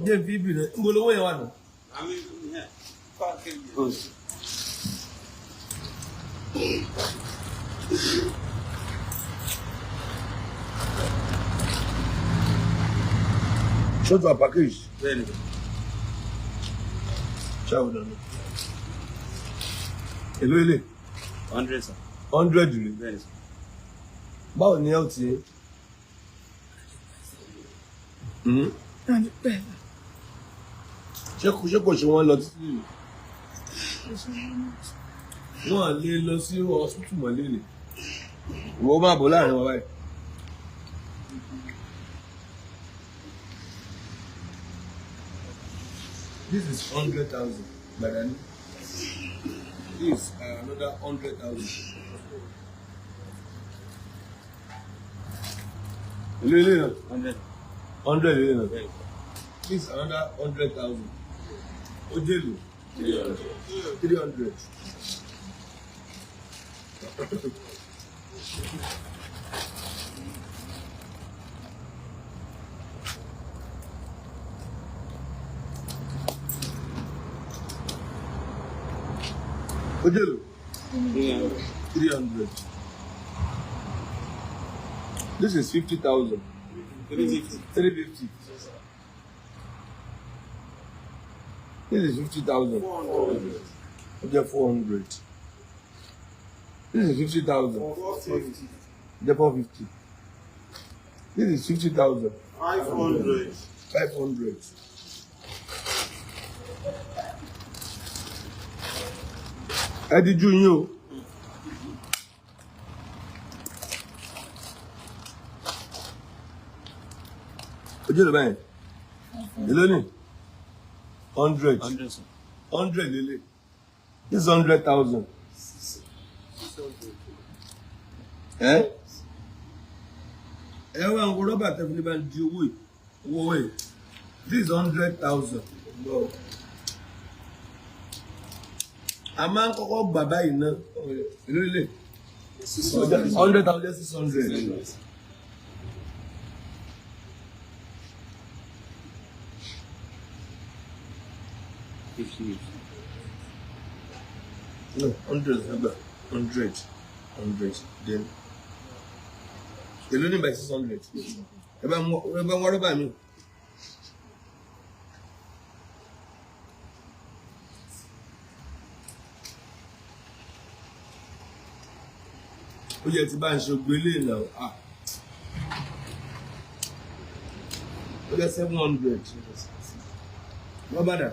jẹ́ bíbí rẹ̀ ń bolówó yẹn wà nù. Show to a package. Bẹ́ẹ̀ni. Ṣáà dànù. Èló ilé? 100 sir. 100 rè. Bẹ́ẹ̀ni sir. Báwo ni ẹ ó ti? Ṣé kò ṣe wọ́n lọ títí? Wọ́n á lè lọ sí hospital mọ́lé ni. Ìwọ máa bọ̀ láàrin wa báyìí. This is 100,000, Badani. This another 100,000. Lele na. 100. 100 lele na. This another 100,000. Ojelu. 300. Ojelu. 300. This is 50,000. 350. This is 50,000. 400. Okay, 400. This is 50,000. 450. 450. This is 50,000. 500. 500. Ẹ di ju yín o. Ojú ló báyìí. Èló ni? 100. 100 lele. This is 100,000. Ẹ wá ń wo rọ́bà tẹ́fìlì bá ń di owó yìí. Owó yìí. This is 100,000. A máa ń kọ́kọ́ gbà báyìí ná. Èló lele? 100,000 600. No, 100, remember. 100. Then. Èló ní by 600. Ẹ bá wọ́n rọ́bà mi. Ó yẹ ti bá ń ṣe gbélé náà. Ó yẹ 700. Wọ́n bá dà.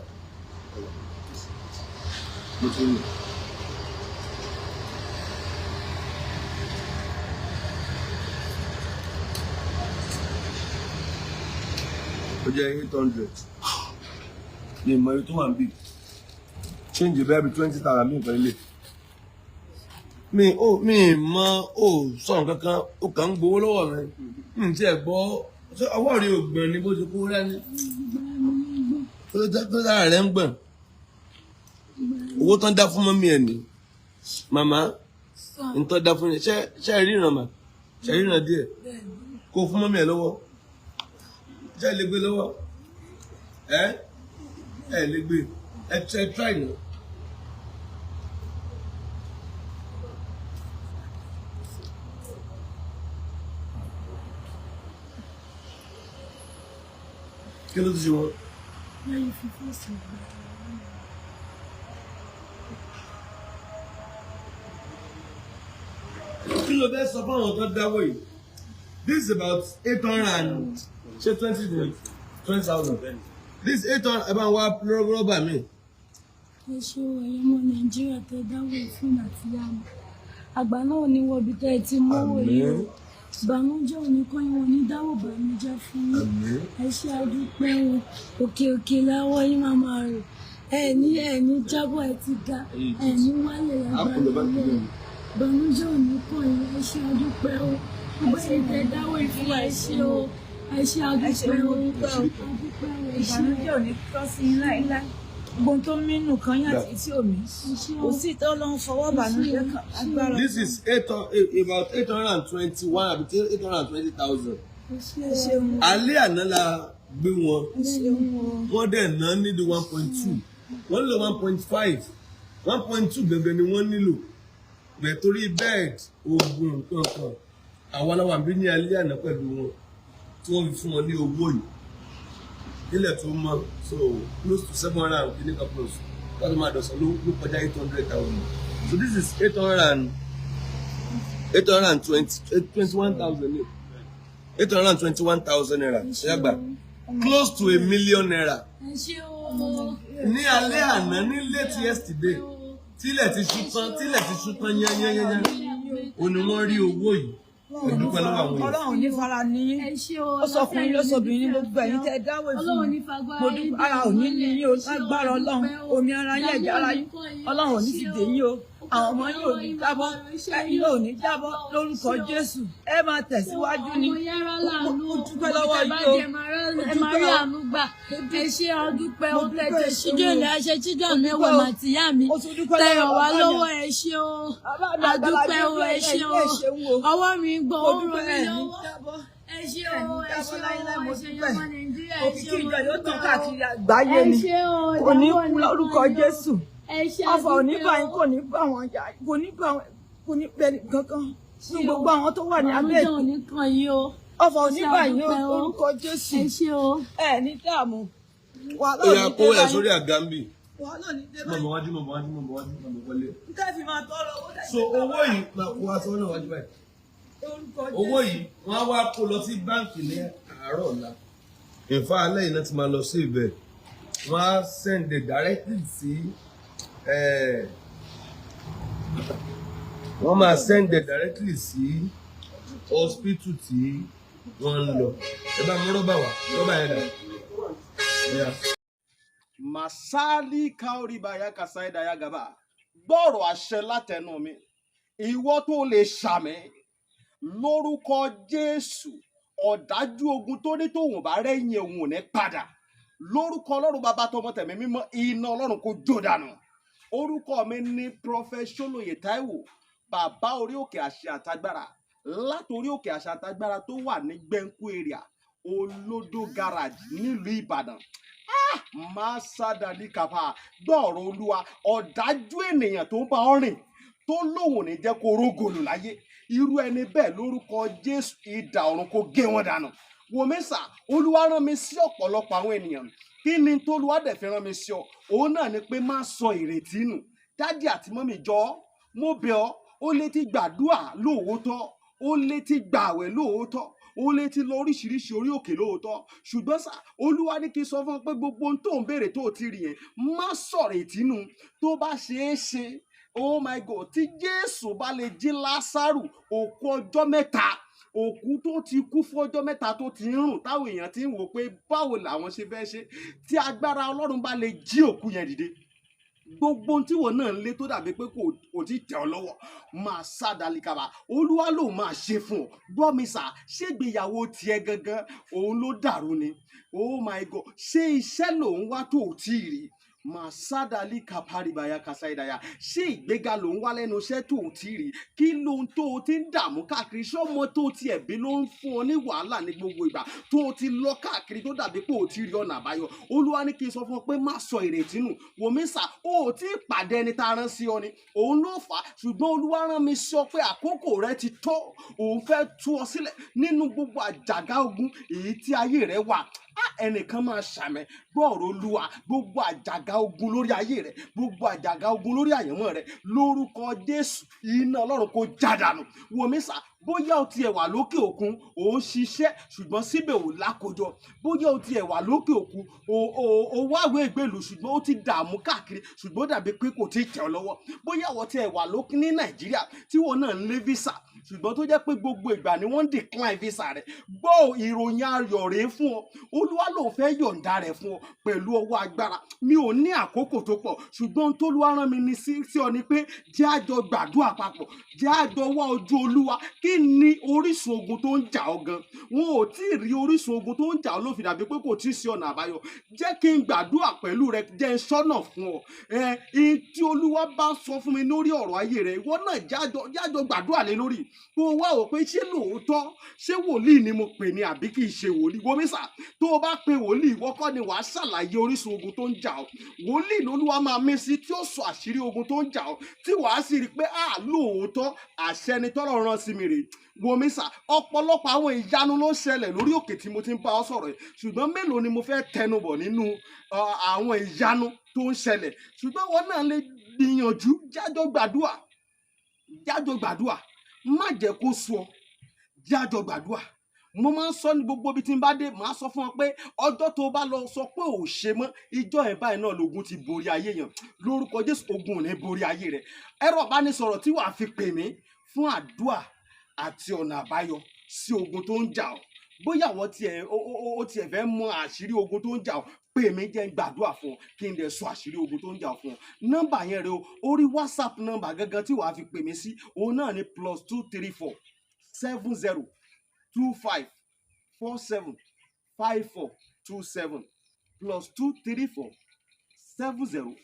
Mo tún ní. Ó jẹ́ 800. Ní ìmọ̀ èyí tó wà ń bì. Change bẹ́ẹ̀ bí 20,000 mi nǹkan ilé. Mi mọ sọ nǹkan kan ó kàn ń gbowó lọ́wọ́ rẹ̀. Tí ẹ gbọ́ ọwọ́ rí ògbọ̀n ní bó ti kú rẹ́ni. Tó dára rẹ̀ ń gbọ̀n. Owó tán dá fún mọ́mí ẹ̀ ní. Màmá ń tọ́ dá fún yẹn. Ṣé ẹ ríran mà? Ṣé ẹ ríran díẹ̀? Kó fún mọ́mí ẹ̀ lọ́wọ́. Ṣé ẹ lè gbé lọ́wọ́? Ẹ lè gbé. Ẹ try náà. Kí ló ti ṣe wọ́n? Kí ló fẹ́ sọ fún àwọn tó dáwọ́ yìí? This is about 800 and 20,000. This 800 ẹ bá ń wá rọ́bà mi. Ẹ ṣe ẹ̀yọ́ ọmọ Nàìjíríà tẹ dáwọ́ fún àti yàmù. Àgbà náà ní wọ́n bí tẹ́ ẹ ti mọ́wọ́ yìí o. Ìbànújẹ́ òní kan ìwọ̀n ní dáwọ́ ìbànújẹ́ fún yín. Ẹ ṣe àdúpẹ́ wọn. Òkè láwọ́ yín máa máa rò. Ẹ̀ní jábọ̀ ẹ ti ga. Ẹ̀ní wálé lágbára ilé. Ìbànújẹ́ òní kan ìwọ̀n ẹ ṣe àdúpẹ́ o. Gbogbo ẹni tẹ dáwọ́ ìfún ẹ ṣe o. Ẹ ṣe àdúpẹ́ o. Ìbànújẹ́ òní kọ́ sí yín láíláí. Gbogbo tó mínú kan yàtọ̀ tí omi. Kò sí tó lọ ń fọwọ́ bànújẹ́ kan agbára. This is about 821 àbí 820,000. Alẹ́ àná la gbé wọn wọ́n dẹ̀ ná nílò 1.2 wọ́n nílò 1.5 1.2 gẹ́gẹ́ ni wọ́n nílò bẹ́ẹ̀ torí bed oògùn nǹkan kan àwọn aláwọ̀ àbí ní alẹ́ àná pẹ̀lú wọn tí wọ́n fi fún wọn ní owó yìí nílẹ̀ tó mọ́ so close to 700 kìíní plus láti máa dọ̀sán ló kọjá 800,000 so this is 821,000 naira ṣẹ́gbà close to $1 million naira ní alẹ́ àná ní late yesterday tílẹ̀ ti ṣú tán yányányányá ó ní wọ́n rí owó yìí ẹ̀dúpẹ́ lọ́wọ́ àwọn èèyàn. Ọlọ́run ní fara níyín ó sọkùnrin ló sọbìnrin gbogbo ẹ̀yin tẹ́ dáwọ́ fún mi mo dúpẹ́ ara òní ní yín o lágbára Ọlọ́run omi ara yín ẹ̀jẹ̀ ara yín Ọlọ́run ò ní fi dè yín o àwọn ọmọ yín ò ní jábọ́ ẹ̀yin ò ní jábọ́ lórúkọ Jésù ẹ máa tẹ̀síwájú ni ó dúpẹ́ lọ́wọ́ yín o ẹ máa rí àánú gbà ẹ ṣe ọdúpẹ́ ó tẹ̀tẹ̀ ṣíjọ́nù ẹ ṣe ṣíjọ́nù mẹ́wàá màtìyá mi tẹ̀ràn wá lọ́wọ́ ẹ ṣe o àdúpẹ́ o ẹ ṣe o ọwọ́ mi gbọ́ ó ràn mí lọ́wọ́ ẹ ṣe o ẹ ṣe o ẹ ṣe ọmọ Nàìjíríà ẹ ṣe o ìjọ yóò tàn káàkiri àgbáyé ni kò ní kú lórúkọ Jésù ọfà oníbàyín kò ní bá wọn jà kò ní bẹ̀rẹ̀ kankan ní gbogbo àwọn tó wà ní abẹ́ ọfà oníbàyín lórúkọ Jésù ẹ ní dààmú ó yà kó ẹ sórí àgàmbì mọ̀mọ́ wájú wọlé so owó yìí máa kó wá sọ́nà wájú báyìí owó yìí wọ́n á wá kó lọ sí báǹkì ní àárọ̀ ọ̀la ìfá alẹ́ yìí náà ti máa lọ sí ibẹ̀ wọ́n á send it directly sí wọ́n máa send it directly sí hospital tí wọ́n ń lọ ẹ bá mú rọ́bà wá rọ́bà yẹn dà. Masali kaoribaya kasaida ya gaba gbọ́rọ̀ àṣẹ látẹnu mi ìwọ tó lè ṣàmì lórúkọ Jésù ọ̀dájú ogun tó ní tòun bá rẹ́yìn òun ò ní padà lórúkọ Ọlọ́run bàbá tọmọ tẹ̀mí mímọ́ iná Ọlọ́run kò jó dànù orúkọ mi ní Prophet Ṣólóyè Táíwò bàbá orí òkè àṣẹ àtagbára látòrí òkè àṣẹ àtagbára tó wà ní Gbẹ̀ǹkú area Olódó garage nílùú Ìbàdàn máa sádàlí kàfà gbọ́ọ̀rọ̀ Olúwa ọ̀dájú ènìyàn tó ń bá ọ rìn tó lóun ní jẹ́ kó rógòlù láyé irú ẹni bẹ́ẹ̀ lórúkọ Jésù idà ọ̀run kó gé wọn dànù wòmísà Olúwa rán mi sí ọ̀pọ̀lọpọ̀ àwọn ènìyàn kí ni tÓlúwa dẹ̀ fi rán mi sí ọ òun náà ni pé má sọ ìrètí nù dádì àti mọ́mì jọ mo bẹ̀ ọ́ ó létí gbàdúà lóòótọ́ ó létí gbààwẹ̀ lóòótọ́ ó létí lọ oríṣiríṣi orí òkè lóòótọ́ ṣùgbọ́n sá Olúwa ní kí n sọ fún ọ pé gbogbo ohun tó ń béèrè tó ti rí yẹn má sọ̀rọ̀ ìtínú tó bá ṣeé ṣe oh my God tí Jésù bá lè jí Lásárù òkú ọjọ́ mẹ́ta òkú tó ti kú fún ọjọ́ mẹ́ta tó ti ń rùn táwọn èèyàn ti ń wò pé báwo làwọn ṣe fẹ́ ṣe tí agbára Ọlọ́run bá lè jí òkú yẹn dìde gbogbo tí wọn náà ń lé tó dàbí pé kò tí tẹ̀ ọ́ lọ́wọ́ máa sádàlí kaba Olúwa ló máa ṣe fún ọ gbọ́ mi sà ṣégbéyàwó tiẹ̀ gangan òun ló dàrú ni oh my God ṣé iṣẹ́ lòun wá tó tí ì rí Masadali kaparibaya kasaidaya ṣé ìgbéga ló ń wá lẹ́nu iṣẹ́ tó o ti rí kí ló ń tó o ti ń dààmú káàkiri ṣé ọmọ tó o ti ẹ̀bí ló ń fún ọ ní wàhálà ní gbogbo ìgbà tó o ti lọ káàkiri tó dàbí pé o ti rí ọ̀nà àbáyọ Olúwa ní kí n sọ fún ọ pé má sọ ìrètí nù wòmísà o ò tí ì pàdé ẹni tá a rán sí ọ ni òun ló fà á ṣùgbọ́n Olúwa rán mi sọ pé àkókò rẹ ti tó òun fẹ́ tú ọ sílẹ̀ nínú gbogbo àjàgà ogun èyí tí ayé rẹ wà ẹnìkan máa ṣàmẹ gbọ́ọ̀rọ̀ Olúwa gbogbo àjàgà ogun lórí ayé rẹ gbogbo àjàgà ogun lórí àyànmọ́ rẹ lórúkọ Jésù iná Ọlọ́run kó jádànù wòmísà bóyá o tiẹ̀ wà lókè òkun ò ń ṣiṣẹ́ ṣùgbọ́n síbẹ̀ ò lákòjọ bóyá o tiẹ̀ wà lókè òkun ò wáwé ìgbèlú ṣùgbọ́n ó ti dààmú káàkiri ṣùgbọ́n dàbí pé kò tí ì tẹ̀ ọ́ lọ́wọ́ bóyá o tiẹ̀ wà lókè ní Nàìjíríà tí wọn náà ń lé visa ṣùgbọ́n tó jẹ́ pé gbogbo ìgbà ni wọ́n ń decline visa rẹ̀ gbọ́ ìròyìn ayọ̀ rèé fún ọ Olúwa ló fẹ́ yọ̀ǹda rẹ̀ fún ọ pẹ̀lú ọwọ́ agbára mi ò ní àkókò tó pọ̀ ṣùgbọ́n t'Olúwa rán mi ní sí ọ ni pé jẹ́ àjọ gbàdúrà papọ̀ jẹ́ àjọ wá ojú Olúwa kí kí ni orísun ogun tó ń jà ọ́ gan? Wọn ò tí ì rí orísun ogun tó ń jà ọ́ ló fi dàbí pé kò tí ì sí ọ̀nà àbáyọ. Jẹ́ kí n gbàdúrà pẹ̀lú rẹ, jẹ́ n sọ́nà fún ọ. Ihun tí Olúwa bá sọ fún mi lórí ọ̀rọ̀ ayé rẹ, ìwọ náà jájọ gbàdúrà lé lórí. Kó o wá wò pé ṣé lóòótọ́ ṣé wòlíì ni mo pè ní àbí kì í ṣe wòlíì. Wòmísà, tó o bá pe wòlíì, ìwọ kọ́ ni wàá ṣàlàyé orísun ogun tó ń jà ọ́. Wòlíì lolúwa máa mí sí tí ó sọ àṣírí ogun tó ń jà ọ́, tí wàá sì rí i pé lóòótọ́ àṣẹ ni tọ́lọ́run rán sí mi rèé. Wòmísà, ọ̀pọ̀lọpọ̀ àwọn ìyanu ló ń ṣẹlẹ̀ lórí òkè tí mo ti ń bá ọ sọ̀rọ̀ yìí, ṣùgbọ́n mélòó ni mo fẹ́ tẹnubọ̀ nínú àwọn ìyanu tó ń ṣẹlẹ̀. Ṣùgbọ́n wọn náà lè gbìyànjú, jájọ gbàdúrà, má jẹ́ kó sú ọ, jájọ gbàdúrà. Mo máa ń sọ ní gbogbo ibi tí n bá dé, màá sọ fún ọ pé ọjọ́ tó bá lọ sọ pé ò ṣe mọ́, ìjọ ẹ̀ báyìí náà lógun ti borí ayé yàn. Lórúkọ Jésù, ogun ò ní borí ayé rẹ̀. Ẹ̀rọ ìbánisọ̀rọ̀ tí wàá fi pè mí fún àdúrà àti ọ̀nà àbáyọ sí ogun tó ń jà ọ́. Bóyá àwọn tiẹ̀ fẹ́ mọ àṣírí ogun tó ń jà ọ́, pè mí jẹ́ n gbàdúrà fún ọ kí n lè sọ àṣírí ogun tó ń jà ọ́ fún ọ. Nọ́mbà yẹn rẹ o, orí WhatsApp nọ́mbà gangan tí wàá fi pè mí sí, òun náà ni +234 70 25 47 5427 +234 70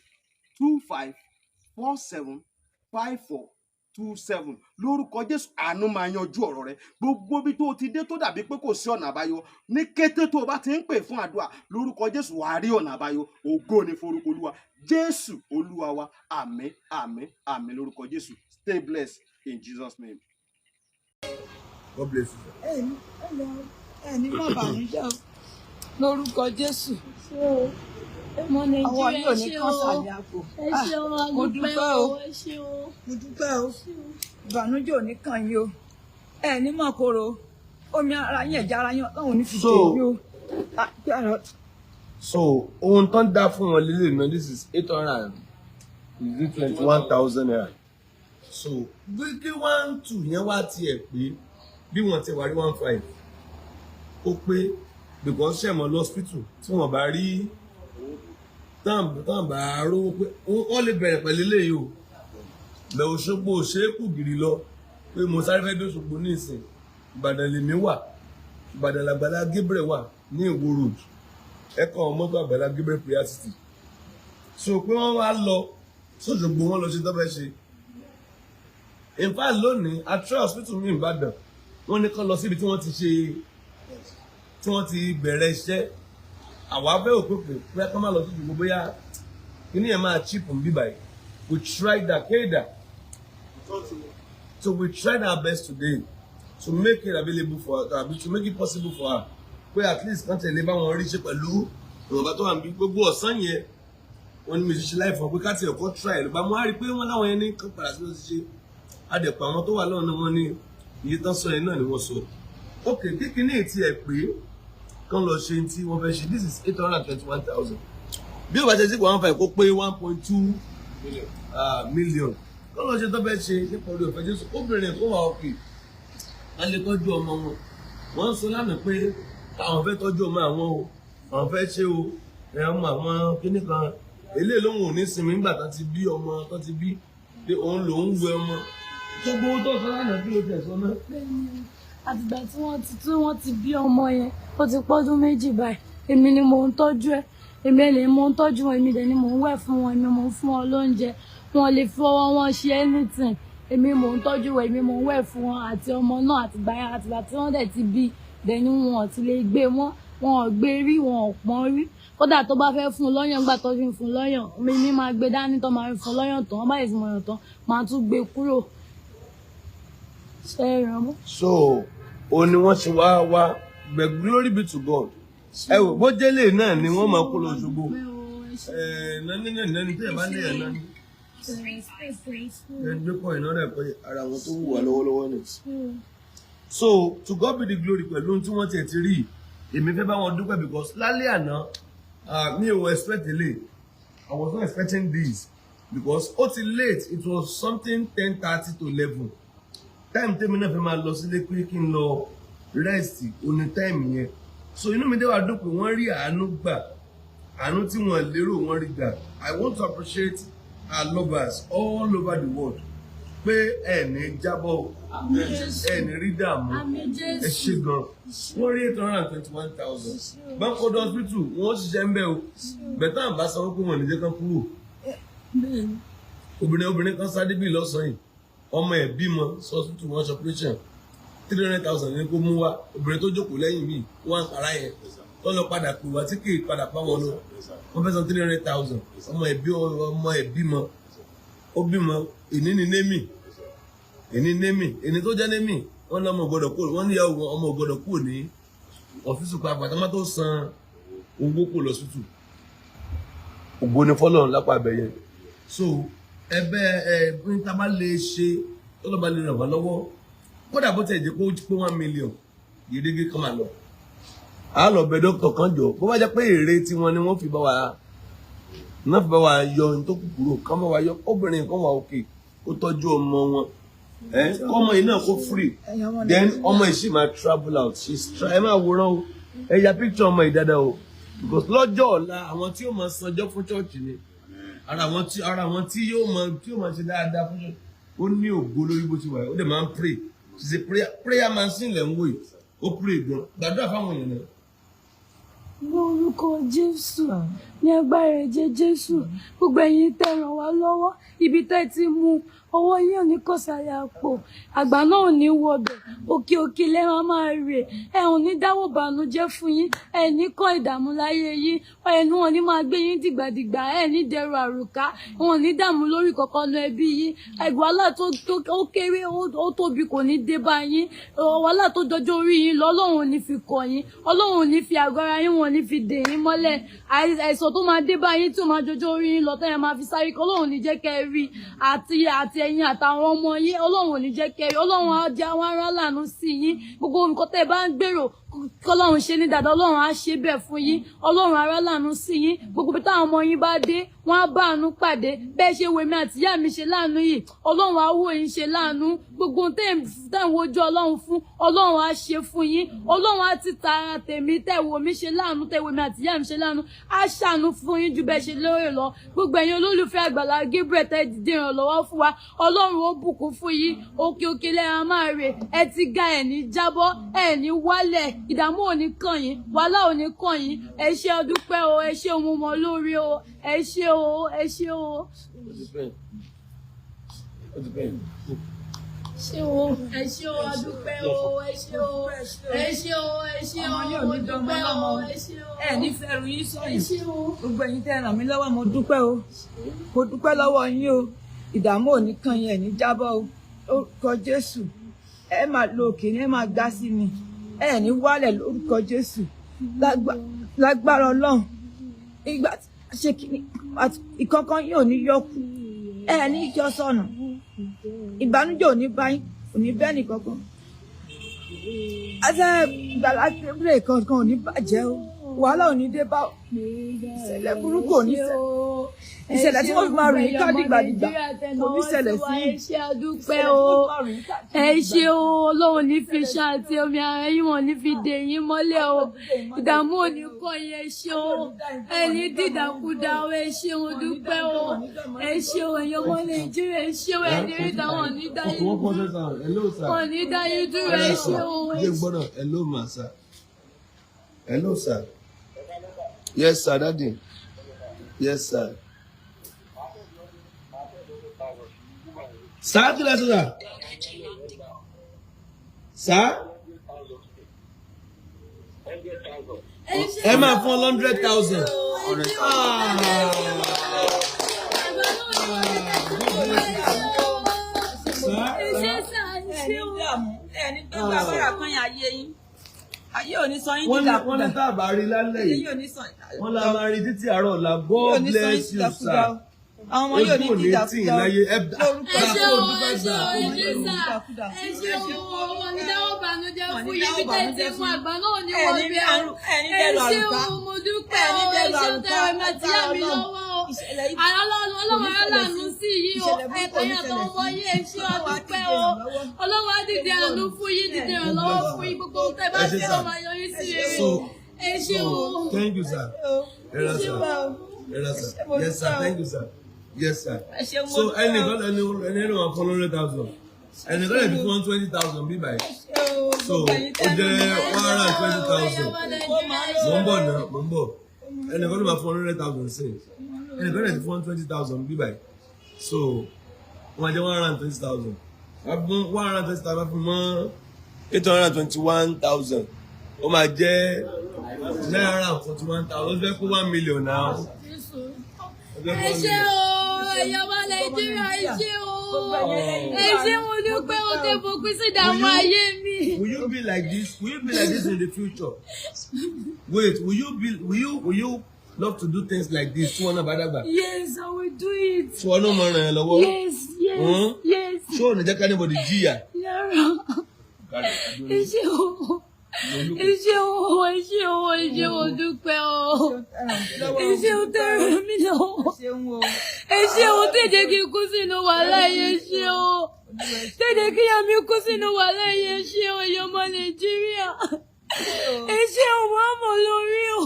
25 47 5427. Lórúkọ Jésù, àánú máa yanjú ọ̀rọ̀ rẹ. Gbogbo bí tó ti dé tó dàbí pé kò sí ọ̀nà àbáyọ, ní kété tó o bá ti ń pè fún àdúrà, lórúkọ Jésù wàá rí ọ̀nà àbáyọ. Ògo ni forúkọ Olúwa. Jésù Olúwa wa. Àmín, àmín, àmín lórúkọ Jésù. Stay blessed in Jesus' name. God bless you. Ẹni má bànújẹ́ o. Lórúkọ Jésù. ọmọ Àwọn Nàìjíríà yóò ní kọ́sà ní àpò. ẹ ṣé o, Mo dúpẹ́ o. ẹ ṣé o. Mo dúpẹ́ o. Ìbànújẹ́ ò ní kàn yín o. Ẹni mọ̀ kóró. Omi ara yín ẹ̀jẹ̀ ara yín Ọlọ́run ní fi ṣe yín o. So ohun tó ń dá fún wọn lílé náà, this is 821,000 naira. So gbígbé 1-2 yẹn wá tiẹ̀ pé bí wọ́n ti wà rí 1-5 ó pé because ṣẹ̀mọ́ lọ́spítù tí wọ́n bá rí tán bá rówó pé wọ́n lè bẹ̀rẹ̀ pẹ̀lú eléyìí o. Bẹ̀ Òṣogbo ṣéèkù gírí lọ pé mo sáré fẹ́ dé Òṣogbo ní ìsìn. Ìbàdàn lèmi wà, Ìbàdàn l'Agbala Gabriel wà ní Ìwó road, ẹ̀kọ́ mọ́tò Agbala Gabriel prayer city. So pé wọ́n wá lọ s'Òṣogbo, wọ́n lọ ṣe tó fẹ́ ṣe. In fact lónìí atra hospital mi Ìbàdàn wọ́n ní kán lọ síbi tí wọ́n ti bẹ̀rẹ̀ iṣẹ́. Àwa fẹ́ òpèpè pé kán má lọ sí gbogbo bóyá kíní ẹ̀ máa cheap ń bí báyìí. We tried that, Keda. So we tried our best today to make it available for her, to make it possible for her. Pé at least kán tẹ̀lé bá wọn rí ṣe pẹ̀lú ìrọ̀bá tó wà níbi gbogbo ọ̀sán yẹn. Wọ́n ní mi ṣiṣẹ́ láì fọ́ pé ká tiẹ̀ kọ́ try ló bá mú wá rí pé wọ́n láwọn yẹn ní kán padà sí ló ti ṣe. Adẹ̀pọ̀ àwọn tó wà lọ́nà wọn ní iye tán sọ yẹn náà ni wọ́n sọ. Ok, kíkiní ètí ẹ̀ pé kán lọ ṣe tí wọ́n fẹ́ ṣe. This is 821,000. Bí o bá ṣe sí 1.5 kó pé 1.2 million. Kán lọ ṣe tó fẹ́ ṣe nípa orí ọ̀fẹ́ Jésù. Obìnrin kó wà òkè. A lè tọ́jú ọmọ wọn. Wọ́n sọ lánàá pé àwọn fẹ́ tọ́jú ọmọ àwọn o. Àwọn fẹ́ ṣe o. Ọmọ àwọn kíní kan. Eléyìí lóhùn ò ní sinmi nígbà tán ti bí ọmọ tán ti bí. Pé òun lòún wẹ ọmọ. Gbogbo tó sọ lánàá kí ló tẹ̀ sọ náà. Àtìgbà tí wọ́n ti bí ọmọ yẹn ó ti pọ́dún méjì báyìí. Èmi ni mò ń tọ́jú ẹ̀, èmi ni mò ń tọ́jú wọn, èmi dẹ̀ ni mò ń wẹ̀ fún wọn, èmi mò ń fún wọn lóúnjẹ. Wọn lè fọwọ́ wọn ṣe anything. Èmi mò ń tọ́jú wọn, èmi mò ń wẹ̀ fún wọn àti ọmọ náà àtìgbà tí wọ́n dẹ̀ ti bí dẹ̀ ni wọn ò ti lè gbé wọn ò gbé rí, wọn ò pọ́n rí. Kódà tó bá fẹ́ fún un lọ́yàn gbà tó fi ń fún un lọ́yàn, mi máa gbé dání tó máa ń fún un lọ́yàn tán, báyìí tí mo yàn tán máa tún gbé kúrò. So ó ní wọ́n ṣe wá but glory be to God. Ẹ wò bó jẹ́lé náà ni wọ́n máa kó lọ Òṣogbo. Nání tí ẹ̀ bá lé ẹ̀ náà ni. Ẹgbẹ́ pọ̀ iná rẹ̀ pé ara wọn tó wù wá lọ́wọ́lọ́wọ́ ni. So to God be the glory pẹ̀lú ohun tí wọ́n tiẹ̀ ti rí. Èmi fẹ́ bá wọn dúpẹ́ because lálẹ́ àná mi ò expect delay. I was not expecting this because ó ti late. It was something 10:30 to 11. Time tèmi náà fẹ́ máa lọ sílé pé kí n lọ rest oní time yẹn. So inú mi dé wá dùn pé wọ́n rí àánú gbà. Àánú tí wọ́n lérò wọ́n rí gbà. I want to appreciate our lovers all over the world. pé ẹni jábọ̀ ẹni rí dààmú ẹ ṣe gan wọ́n rí 821,000 báńkọ́dọ̀ hospital wọ́n ṣiṣẹ́ ń bẹ̀ o bẹ̀tà àbá sanwó pé wọ́n ní jẹ́ kán kúrò obìnrin kan sáré bí lọ́sàn-án yìí ọmọ ẹ̀ bímọ hospital wọ́n ṣe operation 300,000 ní kó mú wá obìnrin tó jókòó lẹ́yìn mi wọ́n àpárá yẹn tó lọ padà pè wá tí kì í padà pa wọn lọ wọ́n fẹ́ san 300,000 ọmọ ẹ̀ bímọ ó bímọ ìní ni némì tó jẹ́ némì wọ́n lọ́mọ gbọ́dọ̀ kúrò wọ́n níyàwó ọmọ gbọ́dọ̀ kúrò ní ọ̀fíìsì pàápàá tó má tó san owó kò lọ sútù ògbó ni fọ́lọ́run lápá abẹ́yẹ so ẹbẹ́ ní tá bá lè ṣe tó lọ́ba lè ràn wá lọ́wọ́ kódà bó tẹ̀ jẹ́ pé ó ti pé 1 million yèdégé kan máa lọ a lọ bẹ dókítà kan jọ bó bá jẹ́ pé èrè tiwọn ni wọ́n fi bá wa yọ ní tó kúkúrò kán bá wa yọ obìnrin kan wà òkè ó tọ́jú ọmọ wọn ọmọ yìí náà kó free then ọmọ yìí sì máa travel out ẹ máa wòran o ẹ ya picture ọmọ yìí dáadáa o because lọ́jọ́ ọ̀la àwọn tí yóò máa sanjọ́ fún church ni ara àwọn tí yóò máa ṣe dáadáa fún church ó ní ògo lórí bó ti wà ó dẹ̀ máa ń pray she's a prayer man sí ilẹ̀ ń wò yìí ó pray gan gbàdúrà fáwọn èèyàn náà. Lórúkọ Jésù ní agbára ẹ̀jẹ̀ Jésù gbogbo ẹ̀yin tẹ́ ràn wá lọ́wọ́ ibi tẹ́ ti mú ọwọ́ yín ò ní kọ̀sàyà àpò àgbà náà ò ní wọbẹ̀ òkè òkè lẹ́wọ̀n máa rè ẹ ò ní dáwọ́ bànújẹ́ fún yín ẹ ní kọ́ ìdààmú láyé yín ẹnu wọn ní máa gbé yín dìgbàdìgbà ẹ ní dẹrù àrùká wọn ní dààmú lórí kankan lọ ẹbí yín wàhálà tó kéré ó tóbi kò ní dé bá yín wàhálà tó dọjọ́ orí yín lọ Ọlọ́run ò ní fi kọ̀ yín Ọlọ́run ò ní fi àgọ́ ara yín wọn ní fi dè yín mọ́lẹ̀ àìsàn tó máa dé bá yín tí ó máa dọjọ́ orí yín lọ tẹ́yẹ máa fi sáré kọ́ Ọlọ́run ò ní jẹ́ kẹ́ ẹ rí àti ẹ̀yin àtàwọn ọmọ yín Ọlọ́run ò ní jẹ́ kẹ́ ẹ rí Ọlọ́run á jẹ́ àwọn ará lànà sí yín gbogbo nǹkan tẹ́ ẹ bá ń gbèrò kọ́lọ́run ṣe ní dáadáa Ọlọ́run á ṣe bẹ́ẹ̀ fún yín Ọlọ́run ará lànà sí yín gbogbo bí táwọn ọmọ yín bá dé wọ́n á bá àánú pàdé bẹ́ẹ̀ ṣe wèmí àti ìyá mi ṣe láàánú yìí Ọlọ́run á wò yín ṣe láàánú gbogbo tẹ́ ẹ̀ ń wojú Ọlọ́run fún Ọlọ́run á ṣe fún yín Ọlọ́run á ti tara tèmi tẹ́ wò mí ṣe láàánú tẹ́ wèmí àti ìyá mi ṣe láàánú á ṣàánú fún yín ju bẹ́ẹ̀ ṣe lóore lọ gbogbo ẹ̀yin olólùfẹ́ Àgbàlá Gabriel tẹ́ dìde ìrànlọ́wọ́ fún wa Ọlọ́run ó bùkún fún yín òkè òkè lẹ́yìn máa rè ẹ ti ga ẹ̀ ní jábọ́ ẹ̀ ní wálẹ̀ ìdààmú ò ní kàn yín wàhálà ò ní kàn yín ẹ ṣé ọdúpẹ́ o ẹ ṣé ohun mọ̀ lórí o ẹ ṣé o ẹ ṣé o. ṣé o ẹ ṣé o adúpẹ́ o ẹ ṣé o ẹ ṣé o ẹ ṣé o mo dúpẹ́ o ẹ ṣé o ẹ nífẹ̀ẹ́ ru yín sọ́yìn gbogbo ẹ̀yin tẹ́ ràn mí lọ́wọ́ mo dúpẹ́ o mo dúpẹ́ lọ́wọ́ yín o ìdààmú ò ní kàn yín ẹ̀ ní jábọ́ o lórúkọ Jésù ẹ máa lo òkè ní ẹ máa ga sí mi ẹ ní wálẹ̀ lórúkọ Jésù lágbára Ọlọ́run ìgbà ṣe kí ìkankan yóò ní yọkù ẹ ní ìjọ sọnù ìbànújẹ́ ò ní bá yín ò ní bẹ́ẹ̀ nìkankan àti Àgbàlá Gabriel kankan ò ní bàjẹ́ o wàhálà ò ní dé bá ìṣẹ̀lẹ̀ burúkú ò ní ìṣẹ̀lẹ̀ tí wọ́n fi máa rìn ká dìgbàdìgbà kò ní ṣẹlẹ̀ sí ẹ ṣé adúpẹ́ o ẹ ṣé o Ọlọ́run ní fi ṣan àti omi ara yín wọn ní fi dè yín mọ́lẹ̀ o ìdààmú ò ní kọ́ yín ẹ ṣé o ẹ ní dídàkudà o ẹ ṣé o dúpẹ́ o ẹ ṣé o ẹ̀yin ọmọ Nàìjíríà ẹ ṣé o ẹ ní rí dáwọn ní dáyé wọn ní dáyé dúró ẹ ṣé o. Hello ma sir. Hello sir. Yes sir daddy. Yes sir. Sir kí lẹ sọ sir. Sir. Ẹ máa fún 100,000. ẹni tó gbà fún àkànyà ayé yín ayé ò ní sọ yín dídàkudà wọ́n ní tàbá rí lálẹ́ yìí wọ́n la máa rí títí àárọ̀ ọ̀la God bless you sir àwọn ọmọ yóò ní dídàkudà ẹ ṣé o ẹ ṣé o ẹ ṣé sà ẹ ṣé o wọn ní dáwọ́ bànújẹ́ fún yín bí tẹ́tí fún àgbà náà ní wọ́n bí ẹrù ẹ ṣé o mo dúpẹ́ o ẹ ṣé o tẹ́wọ́ ẹ ti yá mi lọ́wọ́ o Ọlọ́run aláàánú sí yìí o ẹ̀tẹ̀yìn àtọwọ́ ọmọ yìí ẹ ṣé o dúpẹ́ o Ọlọ́run á dìde àánú fún yín dìde ìrànlọ́wọ́ fún yín gbogbo tẹ́ bá fẹ́ ọmọ yọrí sí rere ẹ ṣé o. Thank you sir. Yes sir. Yes sir. Thank you sir. Yes, sir. So ẹnìkan wà fún 100,000. Ẹnìkan lè fi fún 20,000 bí báyìí. So ó jẹ́ 120,000. Mo ń bọ̀. Ẹnìkan lè máa fún 100,000 sí. Ẹnìkan lè fi fún 20,000 bí báyìí. So wọ́n jẹ́ 120,000. Wọ́n fún 120,000 fún mọ́ 821,000. Ó máa jẹ́ $941,000. Ó fẹ́ kó 1 million náà. Ẹ ṣé o, ẹ̀yọ́ ọmọ Nàìjíríà, ẹ ṣé o. Ẹ ṣé mo dúpẹ́ o tẹ́ fòpin sí ìdààmú ayé mi. Will you be like this? Will you be like this in the future? Wait, will you love to do things like this? Tí wọ́n náà bá dàgbà. Yes, I will do it. Tí wọ́n náà máa ràn ẹ́ lọ́wọ́. Yes. Ṣé ò ní jẹ́ ká anybody jìyà? Yàrá. Ẹ ṣé o. Ẹ ṣé o mo dúpẹ́ o. Ẹ ṣé o tẹ́rẹ̀ mí lọ́wọ́. Ẹ ṣé o tẹ́jẹ́ kí n kú sínú wàhálà yẹn, ṣé o. Tẹ́jẹ́ kí ìyá mi kú sínú wàhálà yẹn, ṣé o, ẹ̀yọ́ ọmọ Nàìjíríà. Ẹ ṣé o, màá mọ̀ lórí o.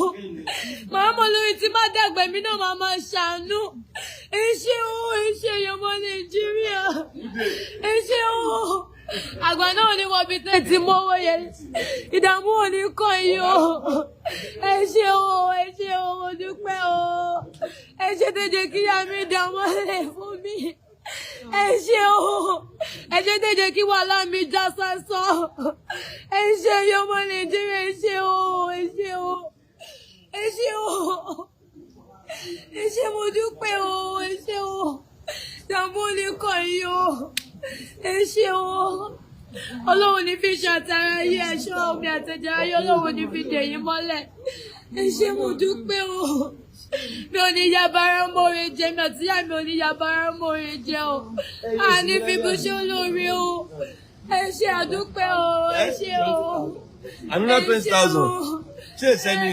Màá mọ̀ lórí tí má dàgbà mi náà máa ṣàánú. Ẹ ṣé o, ẹ̀yọ́ ọmọ Nàìjíríà. Ẹ ṣé o. Àgbà náà ni wọ́n fi tẹ́tí mọ́wọ́ yẹn. Ìdààmú ò ní kàn yín o. Ẹ ṣé o, mo dúpẹ́ o. Ẹ ṣé tẹ́jẹ́ kí ìyá mi dààmú lẹ̀ fún mi. Ẹ ṣé o. Ẹ ṣé tẹ́jẹ́ kí wàhálà mi já sásán. Ẹ ṣé ọmọ Nàìjíríà, ẹ ṣé o. Ẹ ṣé mo dúpẹ́ o. Ẹ ṣé o. Ìdààmú ò ní kàn yín o. Ẹ ṣé o. Ọlọ́run ní fi ṣàtàrà ayé ẹ̀ṣọ́ omi àtẹ̀jẹ̀ ayé, Ọlọ́run ní fi dèyìn mọ́lẹ̀. Ẹ ṣé mo dúpẹ́ o. Mi ò ní yabara mọ́re jẹ, mi àti ìyá mi ò ní yabara mọ́re jẹ o. A ní fi bó ṣe olórí o. Ẹ ṣé àdúpẹ́ o. Ẹ ṣé o. Another 20,000. Ṣé ìṣẹ́ni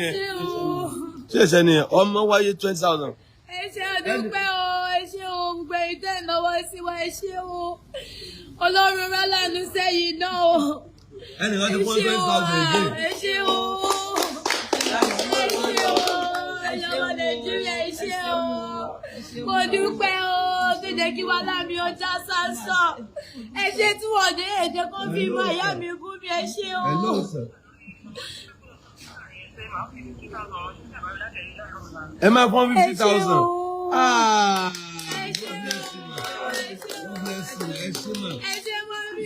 yẹn? Ọmọ wáyé 20,000. Ẹ ṣé àdúpẹ́ o. Ẹ ṣé o. Gbogbo èyí tẹ́ ìnáwó sí wa, ẹ ṣé o. Ọlọ́run rẹ̀ lánàá sẹ́yìn náà o. Ẹnìkan ti fún 20,000 again. Ẹ ṣé o. Ẹ̀yọ́ ọmọ Nàìjíríà, ẹ ṣé o. Mo dúpẹ́ o. Tó jẹ́ kí wàhálà mi ó já sásán. Ẹ ṣé tí wọ́n dé èdè kan fi mọ ìyá mi gún mi, ẹ ṣé o. Hello, sir. Ẹ máa fún 50,000.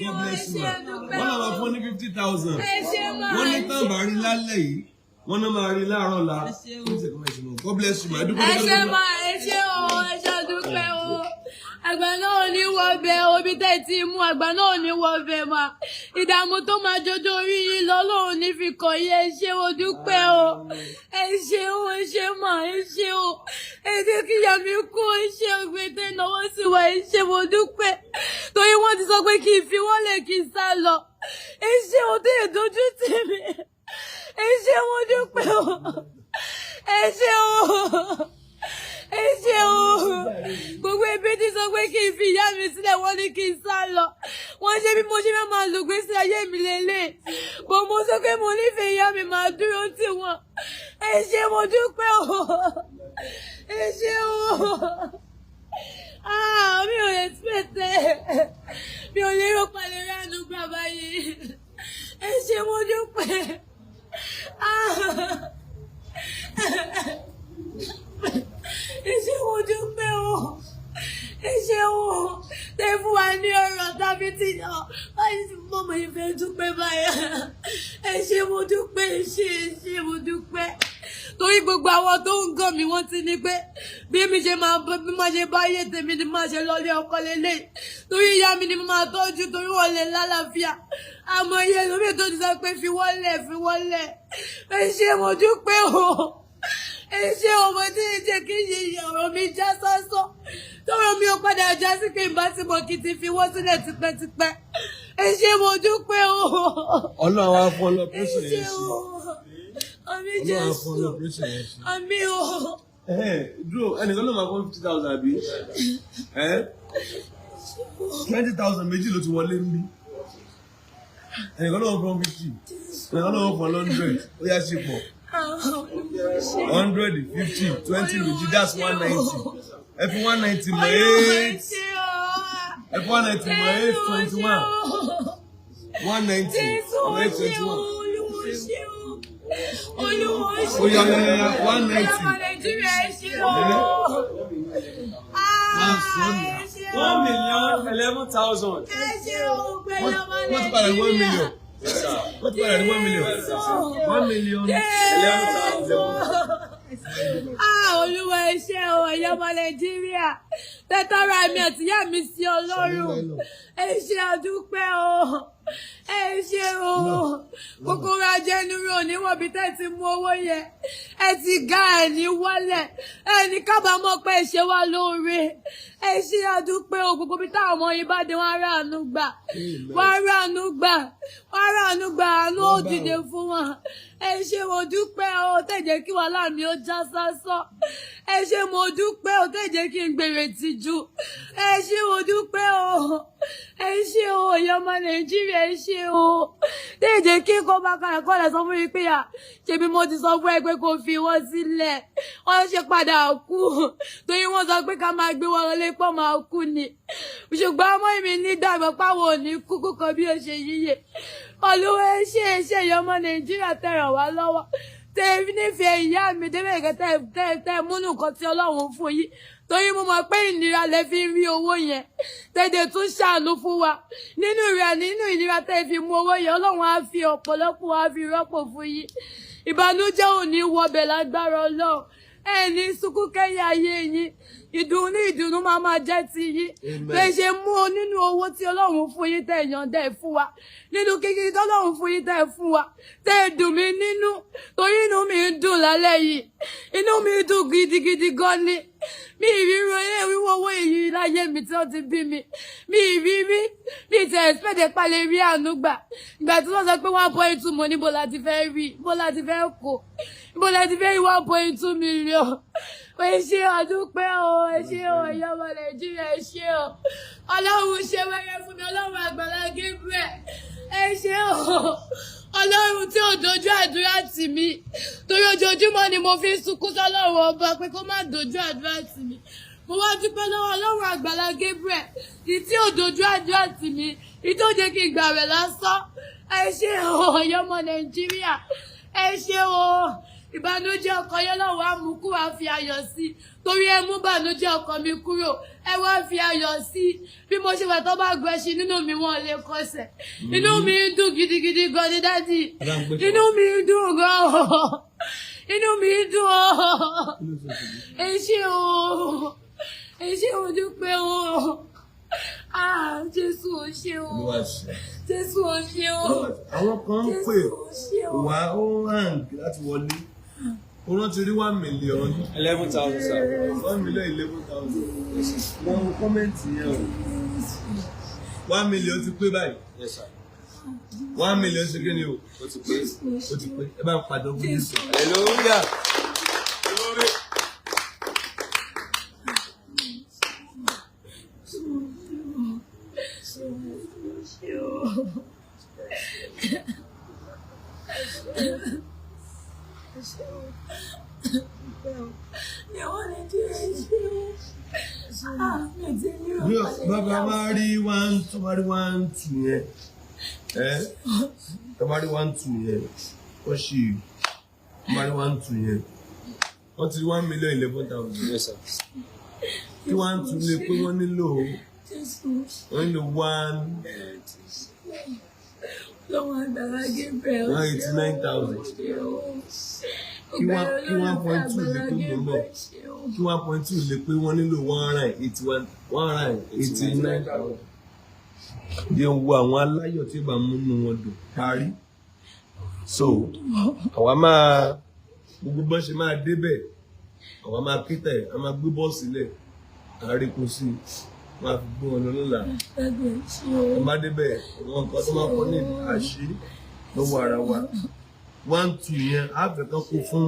Wọ́n náà máa fún ní 50,000. Wọ́n ní tán bá rí lálẹ́ yìí. Wọ́n náà máa rí láàárọ̀ la. God bless you, ma. Ẹ ṣé o, ẹ ṣé dúpẹ́ o. Àgbà náà ò ní wọ bẹ̀ o, bí tẹ́ ti mú àgbà náà ò ní wọ bẹ̀ mà. Ìdààmú tó máa jọjọ orí yín lọ́lọ́run ní fi kọ̀ yí, ẹ ṣé o dúpẹ́ o. Ẹ ṣé o, ẹ ṣé mà, ẹ ṣé o. Ẹ jẹ́ kí ìyá mi kú, ẹ ṣé ògbé tẹ́ náwó sí wa, ẹ ṣé mo dúpẹ́. Torí wọ́n ti sọ pé kí n fi wọ́n lè kí n sá lọ. Ẹ ṣé o tẹ́ ìdójú tì mí. Ẹ ṣé mo dúpẹ́ o. Ẹ ṣé o. Ẹ ṣé o. Gbogbo ẹbí ti sọ pé kí n fi ìyá mi sílẹ̀, wọ́n ní kí n sá lọ. Wọ́n ṣe bí mo ṣe fẹ́ máa lògbé sí ayé mi lélẹ̀. Bò mo sọ pé mo nífẹ̀ẹ́ ìyá mi, máa dúró tì wọ́n. Ẹ ṣé mo dúpẹ́ o. Ẹ ṣé o. Mi ò expect ẹ. Mi ò lérò palẹ̀ ránú bàbá yìí. Ẹ ṣé mo dúpẹ́. Ẹ ṣé mo dúpẹ́ o. Ẹ ṣé o. Tẹ́ fún wa ní ọ̀rọ̀ tàbí tí báyìí tí mo mọ̀ ìfẹ́ dúpẹ́ báyà. Ẹ ṣé mo dúpẹ́, ẹ ṣé mo dúpẹ́. Torí gbogbo àwọn tó ń gàn mí wọ́n ti ní pé bí mi ṣe máa bá ayé tèmi ni máa ṣe lọ́lé ọkọ lélẹ̀. Torí ìyá mi ni mo máa tọ́jú, torí wọ́n lè lálàáfíà. Àmọ́ iye lómi tó ti sọ pé fi wọ́n lẹ̀. Ẹ ṣé mo dúpẹ́ o. Ẹ ṣé ọmọ tí ẹ jẹ́ kí ọ̀rọ̀ mi já sásán. Tọ́rọ̀ mi ò padà já sí kí n bá ti mọ̀ kí ti fi wọ́n sílẹ̀ tipẹ́tipẹ́. Ẹ ṣé mo dúpẹ́ o. Ọlọ́run á fún ọlọ́pẹ́sẹ̀ yẹn sí. Àmín Jésù. Àmín o. Dúró, ẹnìkan ló máa fún 50,000 àbí? 20,000 méjì ló ti wọlé ń bí. Ẹnìkan ló máa fún 50. Ẹnìkan ló máa fún 100. Ó yá sí pọ̀. 100, 50, 20 méjì, that's 190. Every 190 mọ 8. Every 190 mọ 821. 190 mọ 821. Oh yeah, 190. 1,011,000. What about 1 million? What about 1 million? 1,011,000. Olúwa ẹ ṣé o, ẹ̀yin ọmọ Nàìjíríà. Tẹ́tọ́ra mi àti ìyá mi sí Ọlọ́run. Ẹ ṣé àdúpẹ́ o. Ẹ ṣé o. Kòkòrò ajẹnirun oníwọ̀n bí tẹ́ ti mú owó yẹn. Ẹ ti ga ẹni wọlẹ̀. Ẹni kábàámọ̀ pé ẹ ṣe wá lóore. Ẹ ṣé àdúpẹ́ o. Gbogbo bí táwọn ọmọ yìí bá dé wọ́n á ráàánú gbà. Wọ́n á ráàánú gbà. Wọ́n á ráàánú gbà. Àánú ó dìde fún wọn. Ẹ ṣé mo dúpẹ́ o. Tẹ́ jẹ́ kí wàhálà mi ó já sásán. Ẹ ṣé mo dúpẹ́ o. Tẹ́ jẹ́ kí n gbèrè tìjú. Ẹ ṣé mo dúpẹ́ o. Ẹ ṣé o, ẹ̀yin ọmọ Nàìjíríà. Ẹ ṣé o. Tẹ́ jẹ́ kí kó bá kalẹ̀ kọ́ lẹ̀ sọ fún mi pé ṣebí mo ti sọ fún ẹ pé kó fi wọ́n sílẹ̀. Wọ́n ṣe padà kú. Torí wọ́n sọ pé ká máa gbé wọn lé pọ̀ máa kú ni. Ṣùgbọ́n ọmọ mi ní dàgbà páwọn ò ní kúkú kan bí ó ṣe yíyẹ. Olúwa ẹ ṣé ẹ̀yin ọmọ Nàìjíríà tẹ́ ràn wá lọ́wọ́. Tẹ́ nífẹ̀ẹ́ ìyá mi débẹ̀ gẹ́gẹ́ tẹ́ múnú nǹkan tí Ọlọ́run fún yín. Torí mo mọ̀ pé ìnira lẹ fi ń rí owó yẹn. Tẹ́dẹ̀ tún ṣàánú fún wa. Nínú ìnira tẹ́ fi mú owó yẹn, Ọlọ́run á fi ọ̀pọ̀lọpọ̀ á fi rọ́pò fún yín. Ìbànújẹ́ ò ní wọbẹ̀ lágbára Ọlọ́run. Ẹ ní sunkún kẹ́yìn ayé yín. Ìdùnnú máa jẹ́ ti yín. Bẹ́ẹ̀ ṣe mú o nínú owó tí Ọlọ́run fún yín tẹ́ yànda ẹ̀ fún wa. Nínú kíkiri tí Ọlọ́run fún yín tẹ́ fún wa. Tẹ́ dùn mí nínú. Torí inú mi ń dùn lálẹ́ yìí. Inú mi dùn gidigidi gan ni. Mi ìrírí wíwọ́ owó èyí láyé mi tí wọ́n ti bí mi. Mi ìrírí mi ti ẹ̀sìpẹ̀dẹ̀ palẹ̀ rí àánú gbà. Ìgbà tí wọ́n sọ pé 1.2 mo níbo la ti fẹ́ rí, bó la ti fẹ́ kó, bó la ti fẹ́ rí 1.2 million. Ẹ ṣé àdúpẹ́ o, ẹ ṣé o, ẹ̀yin ọmọ Nàìjíríà ẹ ṣé o. Ọlọ́run ṣe wẹ́rẹ́ fún mi, Ọlọ́run Àgbàlá Gabriel. Ẹ ṣé o. Ọlọ́run tí ò dojú àdúrà tì mí. Torí ojoojúmọ́ ni mo fi ń sunkún sọ́lọ́run ọba pé kó má dojú àdúrà tì mí. Mo wá dúpẹ́ lọ́wọ́ Ọlọ́run Àgbàlá Gabriel. Ìtí ò dojú àdúrà tì mí. Ìtí ò jẹ́ kí n gbà rẹ̀ lásán. Ẹ ṣé o, ẹ̀yin ọmọ Nàìjíríà. Ẹ ṣé o. Ìbànújẹ́ ọkàn yẹn lọ́wọ́ á mú kúrò á fi ayọ̀ sí. Torí ẹ mú ìbànújẹ́ ọkàn mi kúrò. Ẹ wá fi ayọ̀ sí. Bí mo ṣe wà tó bá gbẹ̀ṣin nínú mi wọ́n lè kọsẹ̀. Inú mi ń dùn gidigidi gan ni dádì. Inú mi ń dùn gan o. Inú mi ń dùn o. Ẹ ṣé o. Ẹ ṣé o dúpẹ́ o. Jésù ò ṣé o. Jésù ò ṣé o. Àwọn kan ń pè wá ó hàn láti wọlé. Ó rántí rí 1 million. 11,000, sir. 1 million 11,000. Wọ́n mú kọ́mẹ́ǹtì yẹn o. 1 million ti pé báyìí. Yes, sir. 1 million ṣe kí ni o? Ó ti pé. Ó ti pé. Ẹ bá ń padà ogun ní sọ. Hallelujah. Glory. Bàbá máa rí 1 tó bá rí 1 2 yẹn. Tó bá rí 1 2 yẹn. Ó ṣì bá rí 1 2 yẹn. Wọ́n ti rí 1 million 11,000. Yes, sir. Kí 1 2 lè pé wọ́n nílò 1. Lọ́wọ́ Àgbàlá Gabriel. 189,000. Kí 1.2 lè pé gbọ́ngbọ́n. Kí 1.2 lè pé wọ́n nílò 189,000. Jẹ́ wo àwọn aláyọ̀ tí bá múnú wọn dùn parí. So, àwa máa gbogbo bọ́n ṣe máa débẹ̀. Àwa máa kíntẹ̀, a máa gbé bọ́ọ̀sì sílẹ̀. Àríkún sí máa fi gbé wọn lọ lọ́la. Ẹ má débẹ̀, àwọn nǹkan tó máa kọ́ ní àṣírí lọ́wọ́ ara wa. 1 2 yẹn á fẹ́ kán kó fún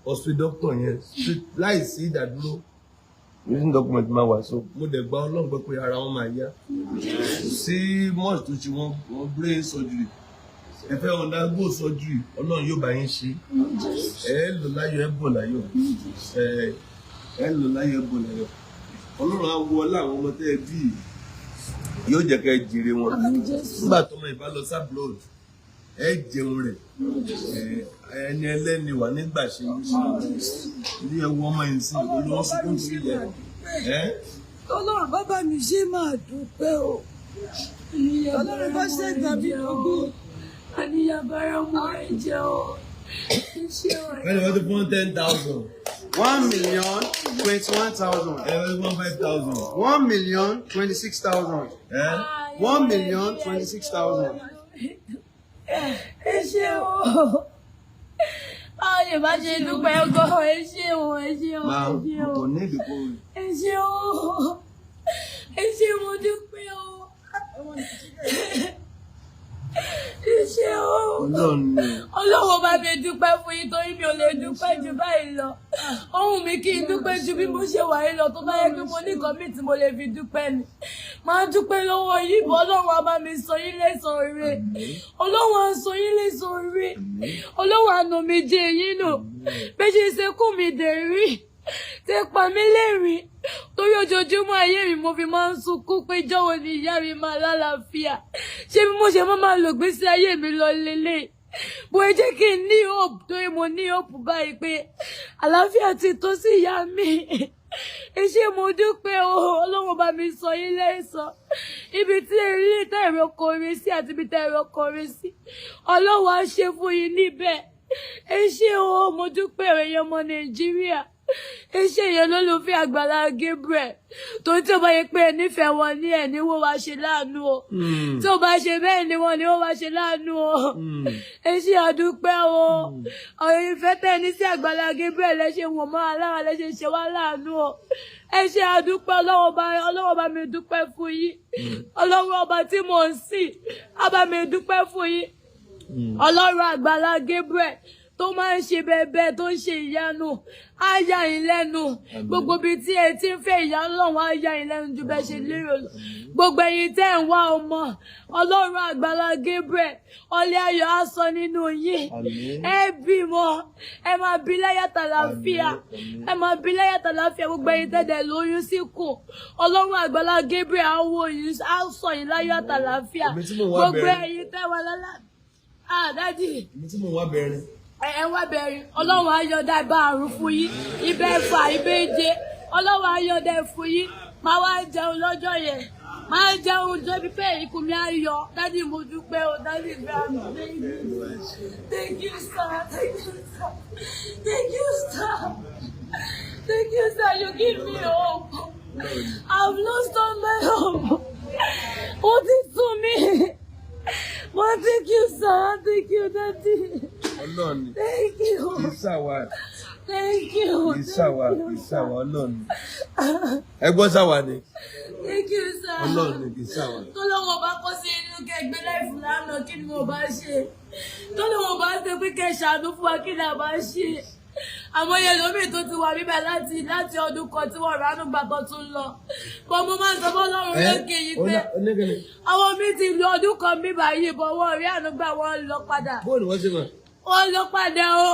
hospital doctor yẹn láì sí ìdádúró. Using document máa wà so mo dẹ̀ gba Ọlọ́run gbọ́ pé ara wọn máa yá. Sí mọ́ọ̀sì tó ṣe wọ́n brain surgery ẹ fẹ́ undergo surgery Ọlọ́run yóò bá yín ṣe ẹ lò láyọ̀ ẹ bọ̀ láyọ̀ ẹ lò láyọ̀ ẹ bọ̀ láyọ̀ Ọlọ́run á wọ láwọn ọmọ tẹ́ ẹ bí yóò jẹ́ kẹ́ ẹ jèrè wọn nígbà tó ọmọ ìbá lọ sábúlọ̀d ẹ jẹun rẹ̀ ẹni ẹlẹ́ni wà nígbà ṣe ń ṣe ní ẹwọ ọmọ yìí sí olówó sunkún sí ilẹ̀ Ọlọ́run bàbá mi ṣe máa dúpẹ́ o Ọlọ́run bá ṣẹ̀dá mi lógún àníyàn bára mú ẹ̀jẹ̀ o bẹ́ẹ̀ni wọ́n ti fún 10,000 1,021,000. 5,000 1,026,000. 1,026,000. ẹ ṣé o àwọn lè má ṣe dúpẹ́ ọgọ́ ẹ ṣé o ẹ ṣé o máa ẹ ṣé o kò ní ìdíkò ẹ ṣé o ẹ ṣé mo dúpẹ́ o ẹ ṣé o Ọlọ́run bá mi dúpẹ́ fún yín torí mi ò lè dúpẹ́ jù báyìí lọ ohun mi kí n dúpẹ́ ju bí mo ṣe wà yìí lọ tó bá yẹ kí mo ní nǹkan míì tí mo lè fi dúpẹ́ ni máa dúpẹ́ lọ́wọ́ yìí bọ́ Ọlọ́run á bá mi sọ yín lẹ́san ire Ọlọ́run á sọ yín lẹ́san ire Ọlọ́run á nà mí jẹ yín nù bẹ́ẹ̀ ṣe ṣe kú mi dè rí tẹ pa mí lẹ́rìn torí ojoojúmọ́ ayé mi mo fi máa ń sunkún pé jọ̀wọ́ ni ìyá mi máa lálàáfíà ṣé bí mo ṣe máa lò gbèsè ayé mi lọ lélẹ̀ bó ẹ jẹ́ kí n ní hope torí mo ní hope báyìí pé àlàáfíà ti tó sí ìyá mi ẹ ṣé mo dúpẹ́ o Ọlọ́run bá mi sọ yín lẹ́san ibi tí eré tẹ́ ẹ̀rọ kọrin sí àti ibi tẹ́ ẹ̀rọ kọrin sí Ọlọ́run á ṣe fún yín níbẹ̀ ẹ ṣé o mo dúpẹ́ ẹ̀yin ọmọ Nàìjíríà ẹ ṣé yẹn lólùfẹ́ Àgbàlá Gabriel tó tí ó bá yẹ pé ẹ nífẹ̀ẹ́ wọn ní ẹ̀ ní wọ́n wá ṣe láàánú o tí ó bá ṣe bẹ́ẹ̀ ni wọ́n ní wọ́n wá ṣe láàánú o ẹ ṣé àdúpẹ́ o ọ̀rọ̀ ìfẹ́ tẹ́ ní sí Àgbàlá Gabriel lẹ ṣe wọ̀n mọ́ alára lẹ ṣe ṣe wá láàánú o ẹ ṣé àdúpẹ́ Ọlọ́run bá mi dúpẹ́ fún yín Ọlọ́run ọba tí mò ń sìn á bá mi dúpẹ́ fún yín Ọlọ́run Àgbàlá Gabriel tó máa ń ṣe bẹ́ẹ̀ tó ń ṣe ìyanu á yà yín lẹ́nu gbogbo ibi tí ẹ ti ń fẹ́ ìyanu Ọlọ́run á yà yín lẹ́nu ju bẹ́ẹ̀ ṣe lérò lọ gbogbo ẹ̀yin tẹ́ ń wá ọmọ Ọlọ́run Àgbàlá Gabriel ọlẹ́ ayọ̀ á sọ nínú yín ẹ bímọ ẹ máa bí láyọ̀ àtàlàáfíà ẹ máa bí láyọ̀ àtàlàáfíà gbogbo ẹ̀yin tẹ́dẹ̀ lóyún síkùn Ọlọ́run Àgbàlá Gabriel á wò yín á sọ yín láyọ̀ àtàlàáfíà gbogbo ẹ̀yin tẹ́ wà lálá dájì ẹ wá bẹ̀rẹ̀ Ọlọ́run ayọ̀dá ibà àrùn fún yín ibẹ̀ fà ibẹ̀ jẹ Ọlọ́run ayọ̀dá fún yín máa wá jẹun lọ́jọ́ yẹn máa jẹun débi pé ikùn mi ayọ̀ dádì mo dúpẹ́ o dádì ìgbà mi thank you sir thank you sir thank you sir thank you sir you give me hope I've lost all my hope ó ti sún mi well thank you sir thank you daddy. Ọlọ́run ni thank you ìsàwà thank you ìsàwà Ọlọ́run ni ẹ gbọ́ sàwà ni thank you sir Ọlọ́run ni ìsàwà. tó lọ́wọ́ bá kó sí inú kẹgbẹ́ láìfù lánàá kí ni mo bá ṣe tó lọ́wọ́ bá ṣe pé kẹ ṣàánú fún wa kí ni a bá ṣe àmọ́ yẹn lómi tó ti wà bíbẹ̀ láti ọdún kan tí wọ́n ránú gbàgbọ́ tún lọ bọ́ mo máa ń sọ fọ́lọ́run lókè yìí pé àwọn mi ti lo ọdún kan bíbà yìí bọ́ wọ́n rí ànúgbà wọn lọ padà. bóòlù wọ́n ṣe mọ̀. wọ́n lọ padà o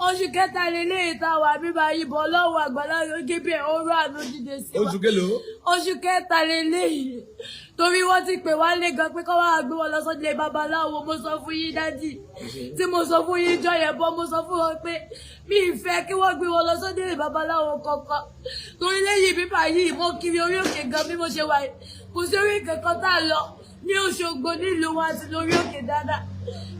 oṣù kẹta lélẹ́yìí tá a wà bíbá yìí bọ́ lọ́wọ́ Àgbàlá Gabriel ó rọ àánú dìde sí wa. oṣù kélòó. oṣù kẹta lélẹ́yìí torí wọ́n ti pè wá lé gan pé kọ́ wá gbé wọn lọ sọ́dọ̀ babaláwo mo sọ fún yín dádì tí mo sọ fún yín jọ yẹn bọ́ mo sọ fún wọn pé mi ì fẹ́ kí wọ́n gbé wọn lọ sọ́dọ̀ babaláwo kankan torí lẹ́yìn bíbá yìí mo kiri orí òkè gan bí mo ṣe wà yìí kò sí orí kankan tá a lọ ní Òṣogbo nílùú wọn àti lórí òkè dáadáa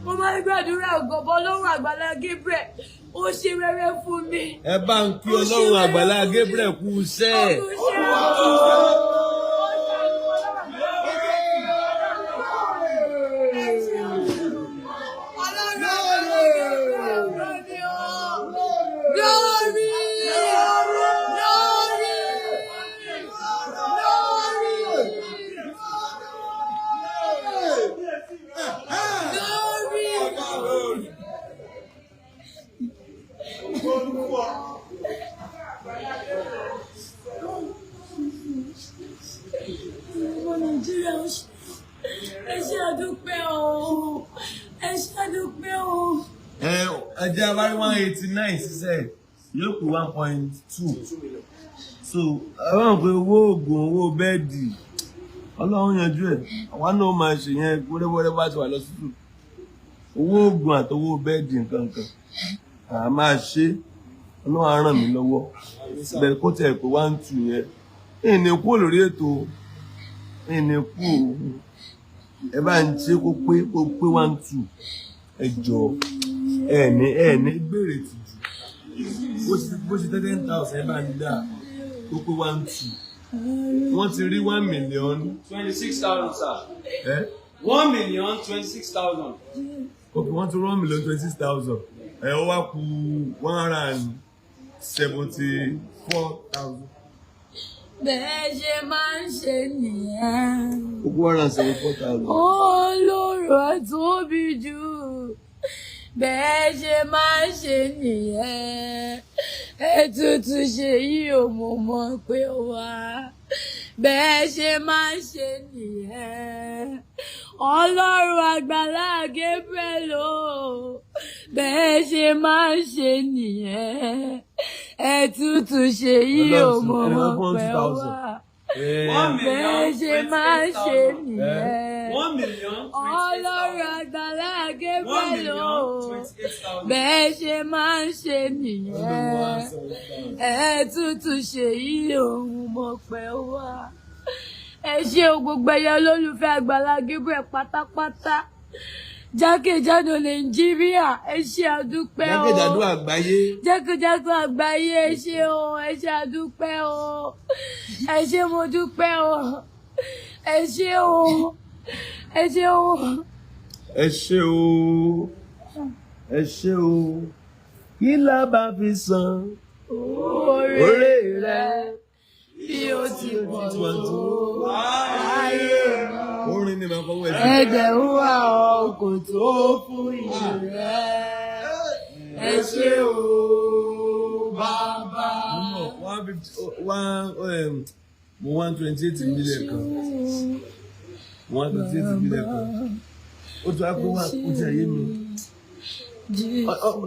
mo máa ń gbàdúrà ògòbọ lọ́wọ́ Àgbàlá Gabriel ó ṣe rere fún mi. ẹ bá ń kí Ọlọ́run Àgbàlá Gabriel kú iṣẹ́. ajá abárí 189 ṣiṣẹ́ yóò pé 1.2. So àwọn pé owó oògùn owó bẹ́ẹ̀dì Ọlọ́run yanjú ẹ̀ àwa náà máa ṣe yẹn wẹ́rẹ́wẹ́rẹ́ bá ti wà lọ́sítù owó oògùn àtowó bẹ́ẹ̀dì nǹkan kan à máa ṣe Ọlọ́run á ràn mí lọ́wọ́ bẹ́ẹ̀ kó tẹ̀ pé 1-2 yẹn ìní kú lórí ètò ìní kú ẹ bá ń ṣe kó pé 1-2 ẹ jọ ẹ ní gbèrè tìjú bó ṣe 10,000 ẹ bá ń dà kó pé 1-2 wọ́n ti rí 1 million 26,000, sir. 1,026,000. Ok, wọ́n ti rí 1,026,000 ẹ̀ ó wá kù 174,000. Bẹ́ẹ̀ ṣe máa ń ṣe nìyẹn. Ó kù 174,000. Olóró tóbi jù. Bẹ́ẹ̀ ṣe máa ń ṣe nìyẹn. Ètùtù ṣe yìí ò mọ̀ pé wá. Bẹ́ẹ̀ ṣe máa ń ṣe nìyẹn. Ọlọ́run Àgbàlá Gabriel o. Bẹ́ẹ̀ ṣe máa ń ṣe nìyẹn. Ètùtù ṣe yìí ò mọ̀ pé wá. Bẹ́ẹ̀ ṣe máa ń ṣe nìyẹn. Ọlọ́run Àgbàlá Gabriel o. Bẹ́ẹ̀ ṣe máa ń ṣe nìyẹn. Ètùtù ṣe yìí ò mọ̀ pé wá. Ẹ ṣé o gbogbo ẹyẹ olólùfẹ́ Àgbàlá Gabriel pátápátá jákèjádò Nàìjíríà ẹ ṣé àdúpẹ́ o jákèjádò àgbáyé ẹ ṣé o ẹ ṣé àdúpẹ́ o ẹ ṣé mo dúpẹ́ o ẹ ṣé o ẹ ṣé o ẹ ṣé o ẹ ṣé o kí la bá fi san oore rẹ bí ó ti pọ̀ tó ayé orin ni màá fọwọ́ ẹ̀. Ẹ̀jẹ̀ wà ọkọ̀ tó fún ìrẹ́. Ẹ ṣé o bàbá. Mo 128 mílíọ̀nù kan. 128 mílíọ̀nù kan. Ó tún á pé wá kó tí ayé mi.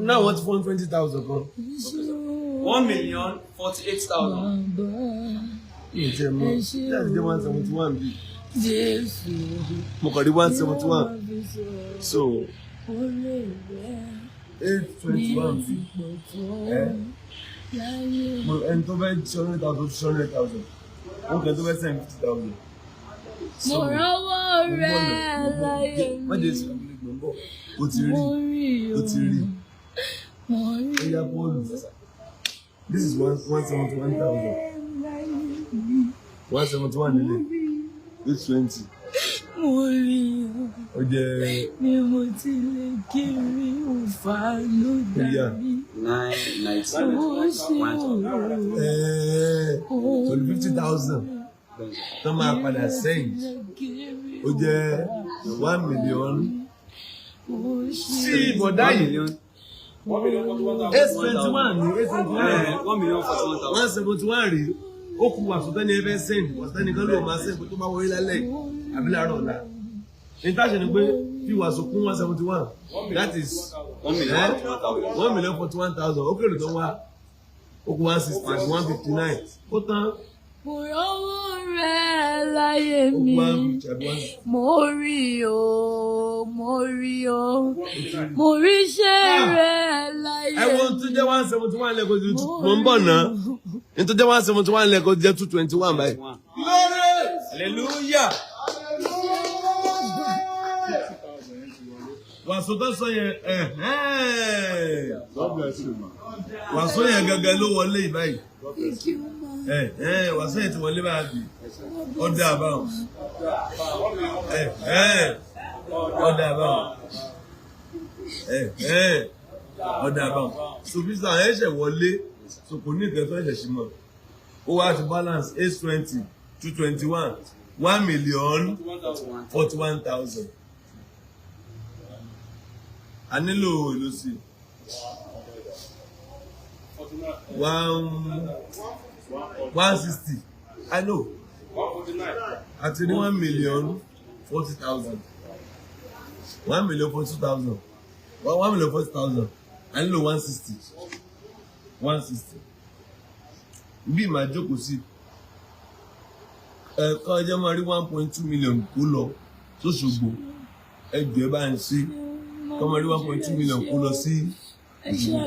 Náà wọ́n ti fún 20,000 kan. 1,048,000. Ìjẹ́ mọ́, láti jẹ́ 171 bí. Mo kàn rí 171. So, 821 bí. Ẹni tó fẹ́ 200,000. Wọ́n kẹ́ tó fẹ́ 50,000. Mo rọ́wọ́ rẹ̀ láyé mi. Má jẹ́ sí ìgbìlẹ̀ gbọ̀ngbọ̀. O ti rí. Ó yá bọ́ọ̀lù. This is 171,000. 171 nílé. 820. Mo rí o. Ó jẹ́. Ni mo ti lè kiri òfà ló dàbí. 990. Ó ṣe òru. 50,000. Tó máa padà sẹ́yìn. Ó jẹ́ 1 million. Sí ìbọ̀dá yìí. 821 ni 821. 171 rèé. Ó kú wàsùtẹ́ni ẹfẹ́ sẹ́ǹdì wàsùtẹ́ni kan ló máa sẹ́ǹdì tó bá wọlé lálẹ́ àbí láàárọ̀ ọ̀la. Ìtàṣẹ ni pé fi wàsù kún 171 that is 1,041,000 ó kéré tó wá ó kú 160 àti 159 ó tán. Mo rọ́wọ́ rẹ̀ láyé mi. Mo rí o, mo rí o, mo rí iṣẹ́ rẹ̀ láyé mi. Ẹ wo tó jẹ́ 171 lẹ́kọ̀ọ́ ju mo ń bọ̀ náà. Ní tó jẹ́ 171 lẹ́kọ̀ọ́ jẹ́ 221 báyìí. Hallelujah. Wàsó tó sọ yẹn wàsó yẹn gẹ́gẹ́ ló wọlé báyìí. Wàsó yẹn ti wọlé báyìí. Ọ̀dà àbáwọn. Ọ̀dà àbáwọn. Ọ̀dà àbáwọn. Sofisa ẹ̀ ṣẹ̀ wọlé. So kò ní ìkẹtọ́ ẹ̀ṣẹ̀ sí mọ́. Ó wá ti balance 820 221 1,041,000. A nílò èlò sí 160. I know. Àti ní 1,040,000. 1,040,000. 1,040,000. à ń lò 160 bí màá jókòó sí ẹ̀kọ́ ọjọ́ máa rí 1.2 million kó lọ sóṣogbo ẹgbẹ́ bá ń ṣe kọ́ máa rí 1.2 million kó lọ sí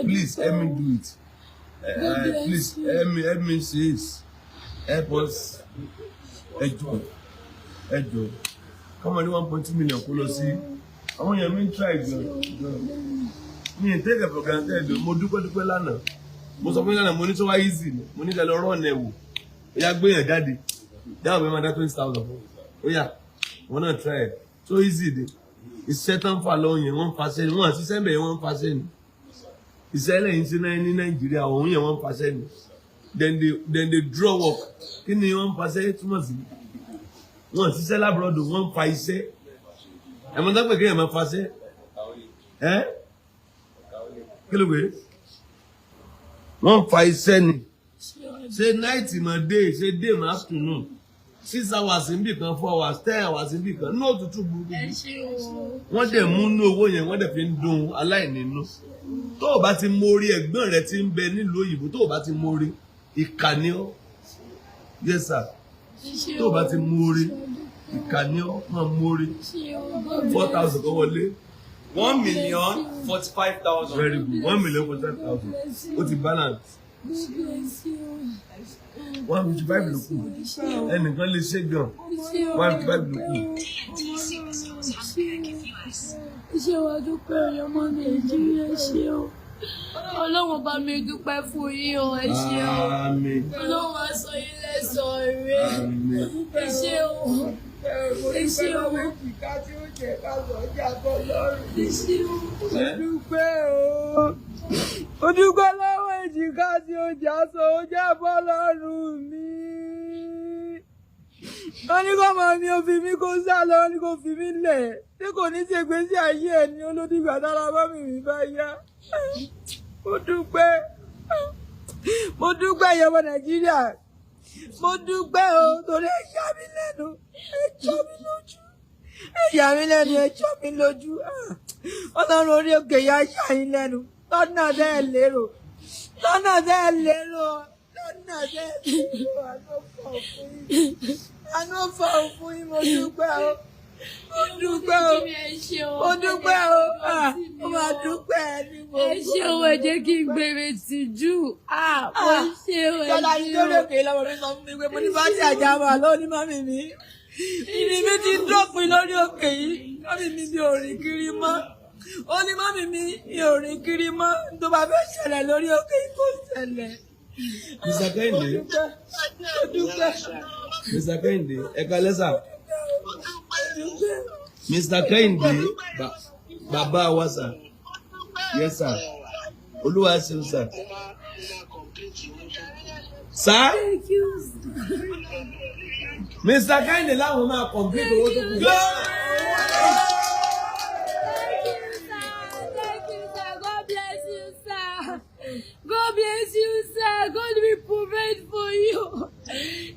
please help me do it please help me say it help us ẹjọ́ kọ́ máa rí 1.2 million kó lọ sí àwọn èèyàn mi ń try gan mi ì take it for granted mo dúpẹ́ lánàá mo sọ fún yín lánàá mo ní tó wá easy ni mo ní kẹ́ lọ rán ẹ̀ wò ó yá gbé yàn jáde dáhùn mi máa dá 20,000 fún ó yá wọn náà try it so easy ni iṣẹ́ tán fà lọ́wọ́ yẹn wọ́n ń faṣẹ́ ni wọ́n àti sẹ́ńbẹ̀ yẹn wọ́n ń faṣẹ́ ni iṣẹ́ lẹ́yìn ṣe náà ní Nàìjíríà òun yẹn wọ́n ń faṣẹ́ ni then they draw work kí ni wọ́n ń faṣẹ́ túmọ̀ sí wọ́n ti ṣiṣẹ́ lábúròdù wọ́n ń fa iṣẹ́ ẹ̀mọ́ tó pè kí èèyàn máa faṣẹ́ kí ló pè é wọ́n ń fa iṣẹ́ ni ṣe night mọ̀ day ṣe day mọ̀ afternoon 6 hours níbì kan 4 hours 10 hours níbì kan ní òtútù burúkú wọ́n dẹ̀ mú inú owó yẹn wọ́n dẹ̀ fi ń dun aláìní inú tó o bá ti mórí ẹ̀gbọ́n rẹ ti ń bẹ nílùú òyìnbó tó o bá ti mórí ìkànnì ọ́ yes sir tó o bá ti mórí ìkànnì ọ́ máa mórí 4,000 kọ́ wọlé 1,045,000. very good 1,045,000 ó ti balance 155 ló kù ẹnìkan lè ṣe gan 155 ló kù. Iṣẹ́ wa dúpẹ́ ọmọ Nàìjíríà ṣe o. Ọlọ́run bá mi dúpẹ́ fún yín o, ẹ ṣé o. Ọlọ́run á sọ yín lẹ́san rẹ̀. Ẹ ṣé o. Ẹ ṣé o. Ẹ ṣé o. Ó dúpẹ́ lọ́wọ́ èjìká tí ó jà sọ ó jábọ́ lọ́rùn mi. Wọ́n ní kọ́ máa mi ò fi mí kó sá lọ, wọ́n ní kò fi mí lẹ̀. Tí kò ní ṣe gbèsè ayé ẹ̀ ní olódìgbà tára bá mi bá yá. Mo dúpẹ́ ìyọ̀mọ̀ Nàìjíríà. Mo dúpẹ́ o torí ẹ yà mí lẹ́nu, ẹ jọ mí lójú. Ẹ yà mí lẹ́nu, ẹ jọ mí lójú. Ọlọ́run orí òkè yà yà yín lẹ́nu. Lọ́nà bẹ́ẹ̀ lérò. Àánú fọ̀ fún yín, mo dúpẹ́ o. Mo dúpẹ́ o. Mo máa dúpẹ́ ní gbogbo. Ẹ ṣé o, ẹ jẹ́ kí n gbèrè tìjú. Mo ṣe o, ẹ ṣé o. Jọlá ní lórí òkè lọ́wọ́ mi sọ fún mi pé mo ní bá ti àjà wà lónìí mọ́mì mi. Ìní mi ti dọ́pin lórí òkè yìí. Mọ́mì mi ò rìn kiri mọ́. Ó ní mọ́mì mi ò rìn kiri mọ́. Tó bá fẹ́ ṣẹlẹ̀ lórí òkè yìí kò ṣẹlẹ̀. Mr. Kehinde. Mr. Kehinde, ẹ kalẹ́ sà. Mr. Kehinde, bàbá wa sà. Yes sir. Olúwa ṣeun sà. Sà? Mr. Kehinde láwọn máa complete owó tó kù. God bless you, sir. God will provide for you.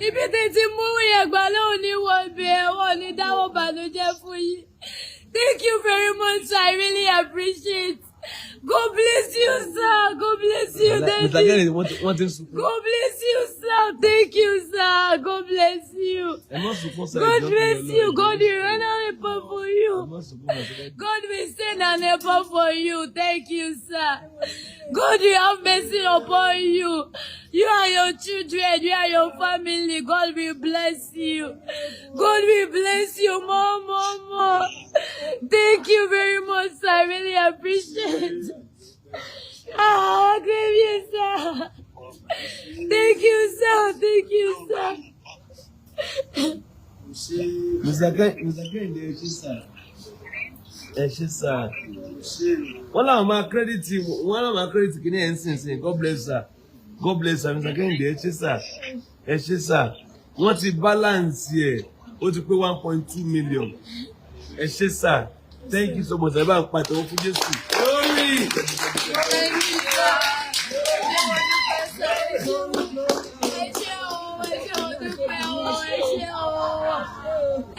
Ibi tẹ́tí mú Agbala ò ní wọ ibẹ̀ wọ́n ní dáwọ́ bànújẹ́ fún yín. Thank you very much, sir. I really appreciate. God bless you, sir. God bless you. Thank you. God bless you, sir. Thank you, sir. God bless you. God bless you. God will run an helper for you. God will send an helper for you. Thank you, sir. God will have mercy upon you. You and your children, you and your family. God will bless you. God will bless you more. Thank you very much, sir. I really appreciate. Gabriel, sir. Thank you, sir. Thank you, sir. Mr. Kehinde, ẹ ṣé sà. Wọ́n láwọn máa kírẹ́dìtì kìíní ẹ̀ ń sìn. God bless sir. God bless sir. Mr. Kehinde, ẹ ṣé sà. Wọ́n ti balance ẹ̀ ó ti pé 1.2 million. Ẹ ṣé sà. Thank you so much. Ẹ bá ń pàtẹ́wọ́ fún Jésù.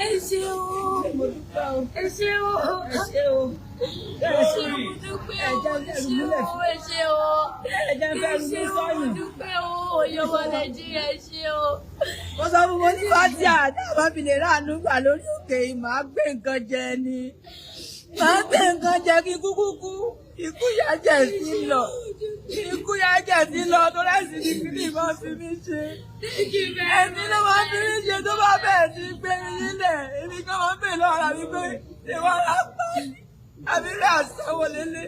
ẹ ṣé o. mo dúpẹ́ o. ẹ ṣé o. ẹ ṣé o. ẹ ṣé o. mo dúpẹ́ o. ẹ ṣé o. ẹ ṣé o. ẹ ṣé o. mo dúpẹ́ o. Oyọmọ Nàìjíríà ẹ ṣé o. mo sọ fún mo ní fásitì àdáàbá fi lè ráàánú gbà lórí òkè yìí màá gbé nǹkan jẹ ni. màá gbé nǹkan jẹ kí kúkúkú ikú yá jẹ sí lọ. ikú yá jẹ sí lọ tó láti ní kíní máa fi mí ṣe. ẹni ló máa fi mí ṣe tó bá bẹ̀rẹ̀ sí gbé mi nílẹ̀ èmi kan máa ń bèèrè lọ́wọ́ ara mi pé ìwọ lápá àbí rí àṣẹwò lélẹ̀.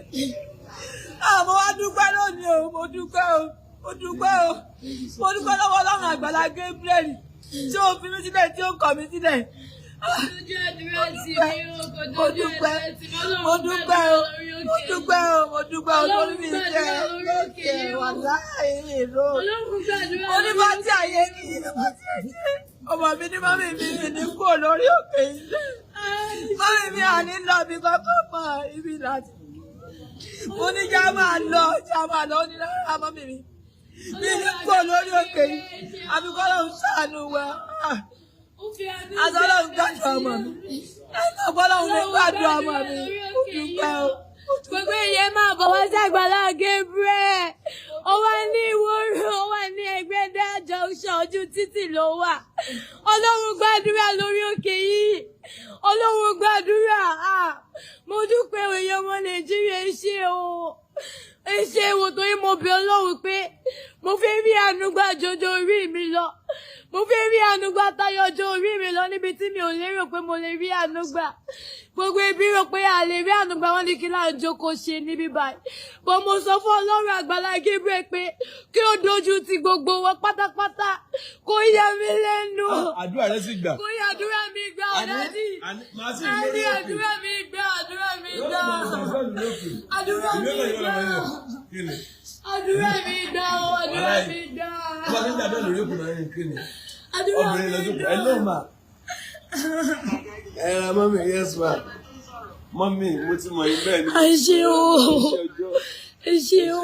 àmọ́ wá dúpẹ́ lónìí o mo dúpẹ́ o mo dúpẹ́ o mo dúpẹ́ lọ́wọ́ Ọlọ́run Àgbàlá Gabriel tí ó fi mí sílẹ̀ tí ó kọ̀ mí sílẹ̀. mo dúpẹ́ mo dúpẹ́ o mo dúpẹ́ o mo dúpẹ́ o lórí mi jẹ́ wà láàyè èrò onímọ̀tí ayé kì í ọmọ mi ní mọ́mí mi ní kú lórí òkè ilé mọ́mí mi àní lọ bí kọ́kọ́ mọ́ ibi láti mo ní já máa lọ ní lára mọ́mí mi ní kú lórí òkè yìí àbíkọ́ lóun ṣàánú wa azọ́lọ́run gbàdúrà ọmọ mi ọgbọ́lọ́run lè gbàdúrà ọmọ mi ó dúpẹ́ o. gbogbo ìyẹn máa bọ̀ wá sí Àgbàlá Gabriel ó wà ní Ìwòrò ó wà ní Ẹgbẹ́dá junction ojú títì ló wà. Ọlọ́run gbàdúrà lórí òkè yìí Ọlọ́run gbàdúrà mo dúpẹ́ òye ọmọ Nàìjíríà ẹ ṣé o ẹ ṣé wo torí mo bẹ̀ Ọlọ́run pé mo fẹ́ rí àánú gbà jọjọ orí mi lọ mo fẹ́ rí àánú gbà tayọ ọjọ́ orí mi lọ níbi tí mi ò lérò pé mo lè rí àánú gbà gbogbo ibi rò pé a lè rí àánú gbà wọ́n ní kí láà jókòó ṣe níbí báyìí bọ́ mo sọ fún Ọlọ́run Àgbàlá Gabriel pé kí ó dojú ti gbogbo wọn pátápátá kó yà mí lẹ́nu àdúrà rẹ sì gbà kó yà àdúrà mi gbà ọ̀dájì àní àdúrà mi gbà àdúrà mi gbà àdúrà mi gbà àdúrà mi gbà àdúrà mi gbà. wọ́n ní dàbẹ́ lórí òkú náà yẹn kí ni àdúrà mi obìnrin lọ́jọ́ gbà. ẹ ló mà ẹ ra mọ́mí yes ma mọ́mí mo ti mọ̀ yín bẹ́ẹ̀ ni. ẹ ṣé o ẹ ṣé o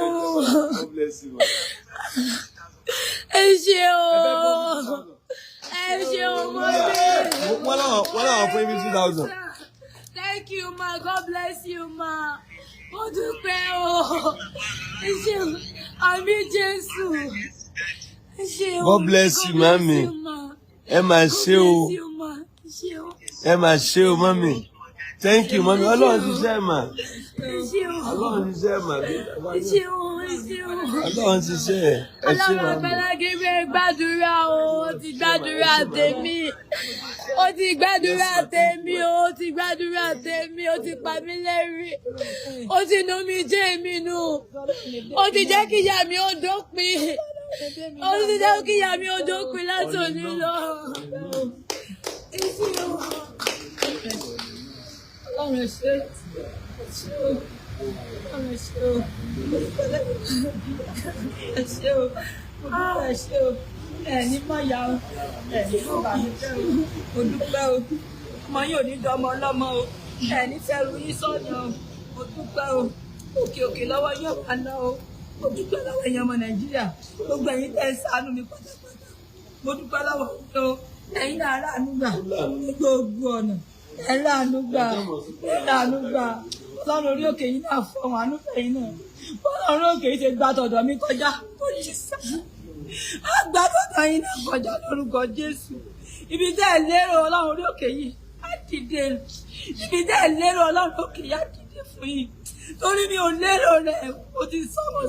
God bless you ma. ẹ ṣé o ẹ ṣé o mọ́mí. wọ́n láwọn fún mi 2,000. Thank you ma God bless you ma mo dúpẹ́ o ẹ ṣé o àmì Jésù ẹ ṣé o God bless you mami ẹ máa ṣe o ẹ máa ṣe o mami thank you mami Ọlọ́run ti ṣe mà Ọlọ́run ti ṣe mà Ọlọ́run ti ṣe ẹ ṣe Ọlọ́run mà. Àgbàlá Gabriel gbàdúrà o ó ti gbàdúrà tèmi ó ti gbàdúrà tèmi ó ti gbàdúrà tèmi ó ti pa mí lẹ́rìn ó ti nu mi jẹ́ mi nù ó ti jẹ́ kí ìyá mi ó dópin ó ti jẹ́ kí ìyá mi ó dópin láti òní lọ. Ọlọ́run ṣe Ọlọ́run ṣe o ẹ ṣé o mo dúpẹ́ ẹ ṣé o ẹ ní mọ̀yà o ẹ ní bàbájẹ́ o mo dúpẹ́ o ọmọ yìí ò ní dọmọ ọlọ́mọ o ẹ ní fẹ́rù yín sọ́nà o mo dúpẹ́ o òkè òkè lọ́wọ́ yóò máa ná o mo dúpẹ́ lọ́wọ́ èèyàn ọmọ Nàìjíríà gbogbo ẹ̀yin tẹ́ ẹ ṣàánú mi pátápátá mo dúpẹ́ lọ́wọ́ yín o ẹ̀yin náà ráàánú gbà ní gbogbo ọ̀nà ẹ láàánú gbà ẹ láàánú gbà Ọlọ́run orí òkè yìí náà fọwọ́n àánú fẹ̀yìn náà Ọlọ́run òkè yìí ṣe gba tọ̀dọ̀ mi kọjá kó jí sá àgbà tọ̀dọ̀ yìí náà kọjá lórúkọ Jésù ibi tẹ́ ẹ lérò Ọlọ́run orí òkè yìí á dìde ibi tẹ́ ẹ lérò Ọlọ́run òkè yìí á dìde fún yìí torí mi ò lérò rẹ̀ o ti sọ̀rọ̀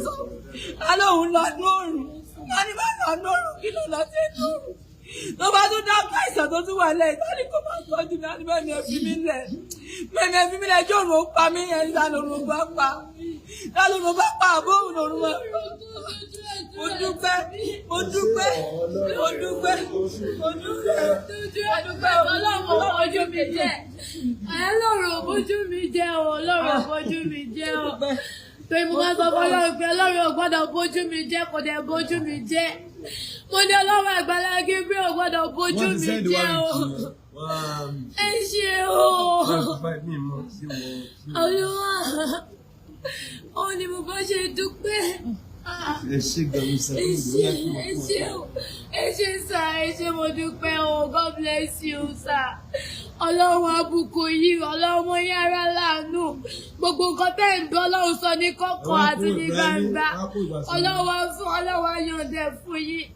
alóhùn lọ lóòrùn láti bá lọ lóòrùn kí ló lọ sí lóòrùn tó bá tún dá àìsàn tó tún wà lẹ́yìn tani kò máa tọ́jú mi àti bẹ́ẹ̀ ni ẹ fi mí lẹ̀ bẹ́ẹ̀ ni ẹ fi mí lẹ̀ jọ̀rùn ó pa mí yẹn nígbà lòrùn bá pa àbóhùn lòrùn wọn. mo dúpẹ́ mo dúpẹ́ mo dúpẹ́ mo dúpẹ́ Ọlọ́run ojú mi jẹ́ Ọlọ́run ojú mi jẹ́ o Ọlọ́run ojú mi jẹ́ o pé mo máa sọ fún Ọlọ́run pé Ọlọ́run ò gbọ́dọ̀ bójú mi jẹ́ kò dẹ̀ bójú mi jẹ́ mo ní Ọlọ́run Àgbàlá Gabriel ò gbọ́dọ̀ bójú mi jẹ́ o ẹ ṣé o Olúwa ó ní mo bá ṣe dúpẹ́ ẹ ṣe gbẹmí sẹ́yìn. Ẹ ṣé sà, ẹ ṣé mo dúpẹ́ o, God bless you sà. Ọlọ́run àbùkún yìí, Ọlọ́run yín ara láàánú. Gbogbo nǹkan tẹ́ ń gbọ́ Ọlọ́run sọ ní kọ̀kọ̀ àti ní gbangba. Ọlọ́run fún Ọlọ́run ayọ̀dẹ̀ fún yín.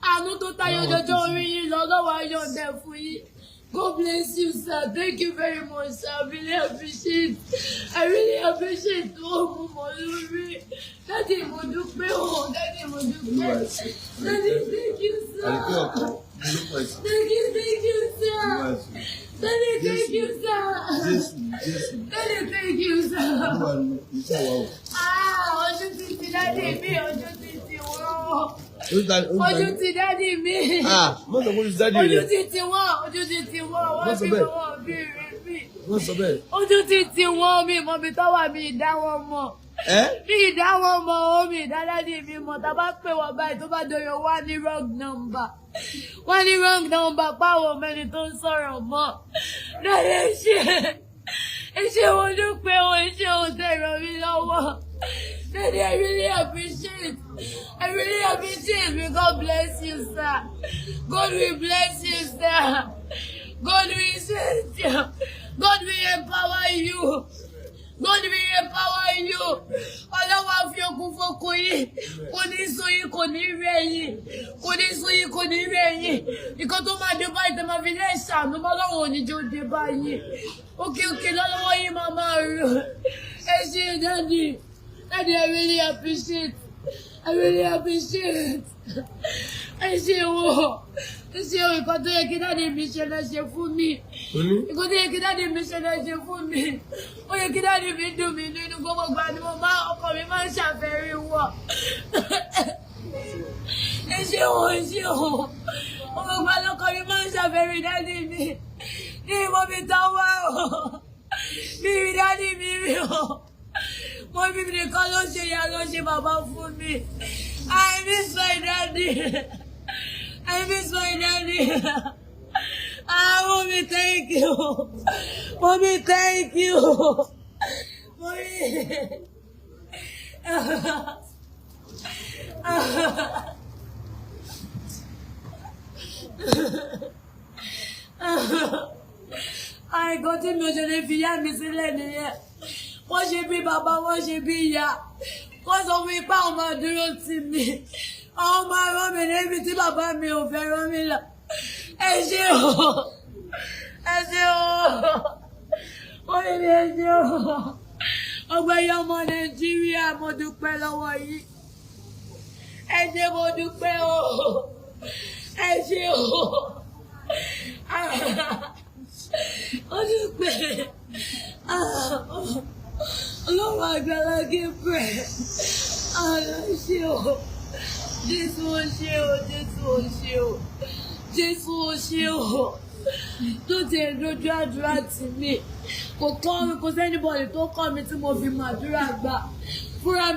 Àánú tó tayọ jọjọ orí yín lọ, Ọlọ́run ayọ̀dẹ̀ fún yín. God bless you, sir. Thank you very much, sir. I really appreciate. I really appreciate all my lórí. Daddy, mo dúpẹ́ o. Daddy, mo dúpẹ́. Daddy, thank you, sir. Thank you, sir. Daddy, thank you, sir. Daddy, thank you, sir. Ojuti daddy mi, Ojuti wọ́n. Ojuti daddy mi. Mo sọ pé daddy rẹ. Ojuti wọ́n, wọ́n bí wọ́n béèrè mi. Wọ́n sọ bẹ́ẹ̀. Ojuti wọ́n mi mọ mi tọ́wà mi ìdá wọn mọ̀. Mi ìdá wọn mọ̀ o, mi ìdá daddy mi mọ̀. Tá bá pè wọ́n báyìí tó bá doyọ̀ wá ní wrong number. Wọ́n ní wrong number páwọn mẹ́ni tó ń sọ̀rọ̀ mọ́. Daddy ṣe wọ́n dúpẹ́ o, ṣe wọ́n tẹ̀ ràn mí lọ́wọ́. Daddy, I really appreciate. I really appreciate you. God bless you, sir. God will bless you, sir. God will save you. God will empower you. God will empower you. Ọlọ́wọ́ àfi okun fokun yìí. Kò ní sún yín, kò ní rẹ̀ yín. Kò ní sún yín, kò ní rẹ̀ yín. Ìkan tó máa dé báyìí tó máa fi lé ṣàánú mọ́ lọ́wọ́ òní jó dé báyìí. Òkè lọ́wọ́ yín máa máa rò. Ẹ ṣé Daddy. Daddy, I really appreciate. I really appreciate. Ẹ ṣé o. Ẹ ṣé o, ìkan tó yẹ kí Daddy mi ṣe lọ ṣe fún mi. Ìkan tó yẹ kí Daddy mi ṣe lọ ṣe fún mi. Ó yẹ kí Daddy mi dùn mí nínú gbogbo ìgbà ni ọkọ mi máa ń ṣàfẹ́rí wọ̀. Ẹ ṣé o, ẹ ṣé o. Gbogbo ìgbà lọkọ mi máa ń ṣàfẹ́rí Daddy mi. Ní ìmọ̀ mi tán wá o. Mi rí Daddy mi rí o. Mo bí mi nìkan ló ṣe ìyá ló ṣe bàbá fún mi. I miss my daddy. I miss my daddy. Mommy, thank you. Mommy, thank you. Mommy. Àìkọ́ tí mi ò ṣe lè fi ìyá mi sílẹ̀ nìyẹn. Wọ́n ṣe bí bàbá, wọ́n ṣe bí ìyá. Wọ́n sọ fún mi pé àwọn máa dúró tì mí. Àwọn máa rán mi níbi tí bàbá mi ò fẹ́ rán mi lọ. Ẹ ṣé o. Ẹ ṣé o. Wọ́n ní mi ẹ ṣé o. Ọgbẹ́yẹ ọmọ Nàìjíríà, mo dúpẹ́ lọ́wọ́ yìí. Ẹ ṣé mo dúpẹ́ o. Ẹ ṣé o. Mo dúpẹ́. Ọlọ́run Agbala Gabriel. Ṣé o. Jésù o ṣé o, Jésù o ṣé o. Jésù o ṣé o. Tó ti ẹ̀ dojú àdúrà tì mí. Kò sẹ́nibọ̀dì tó kọ́ mi tí mo fi màdúrà gbà. Fúnra mi.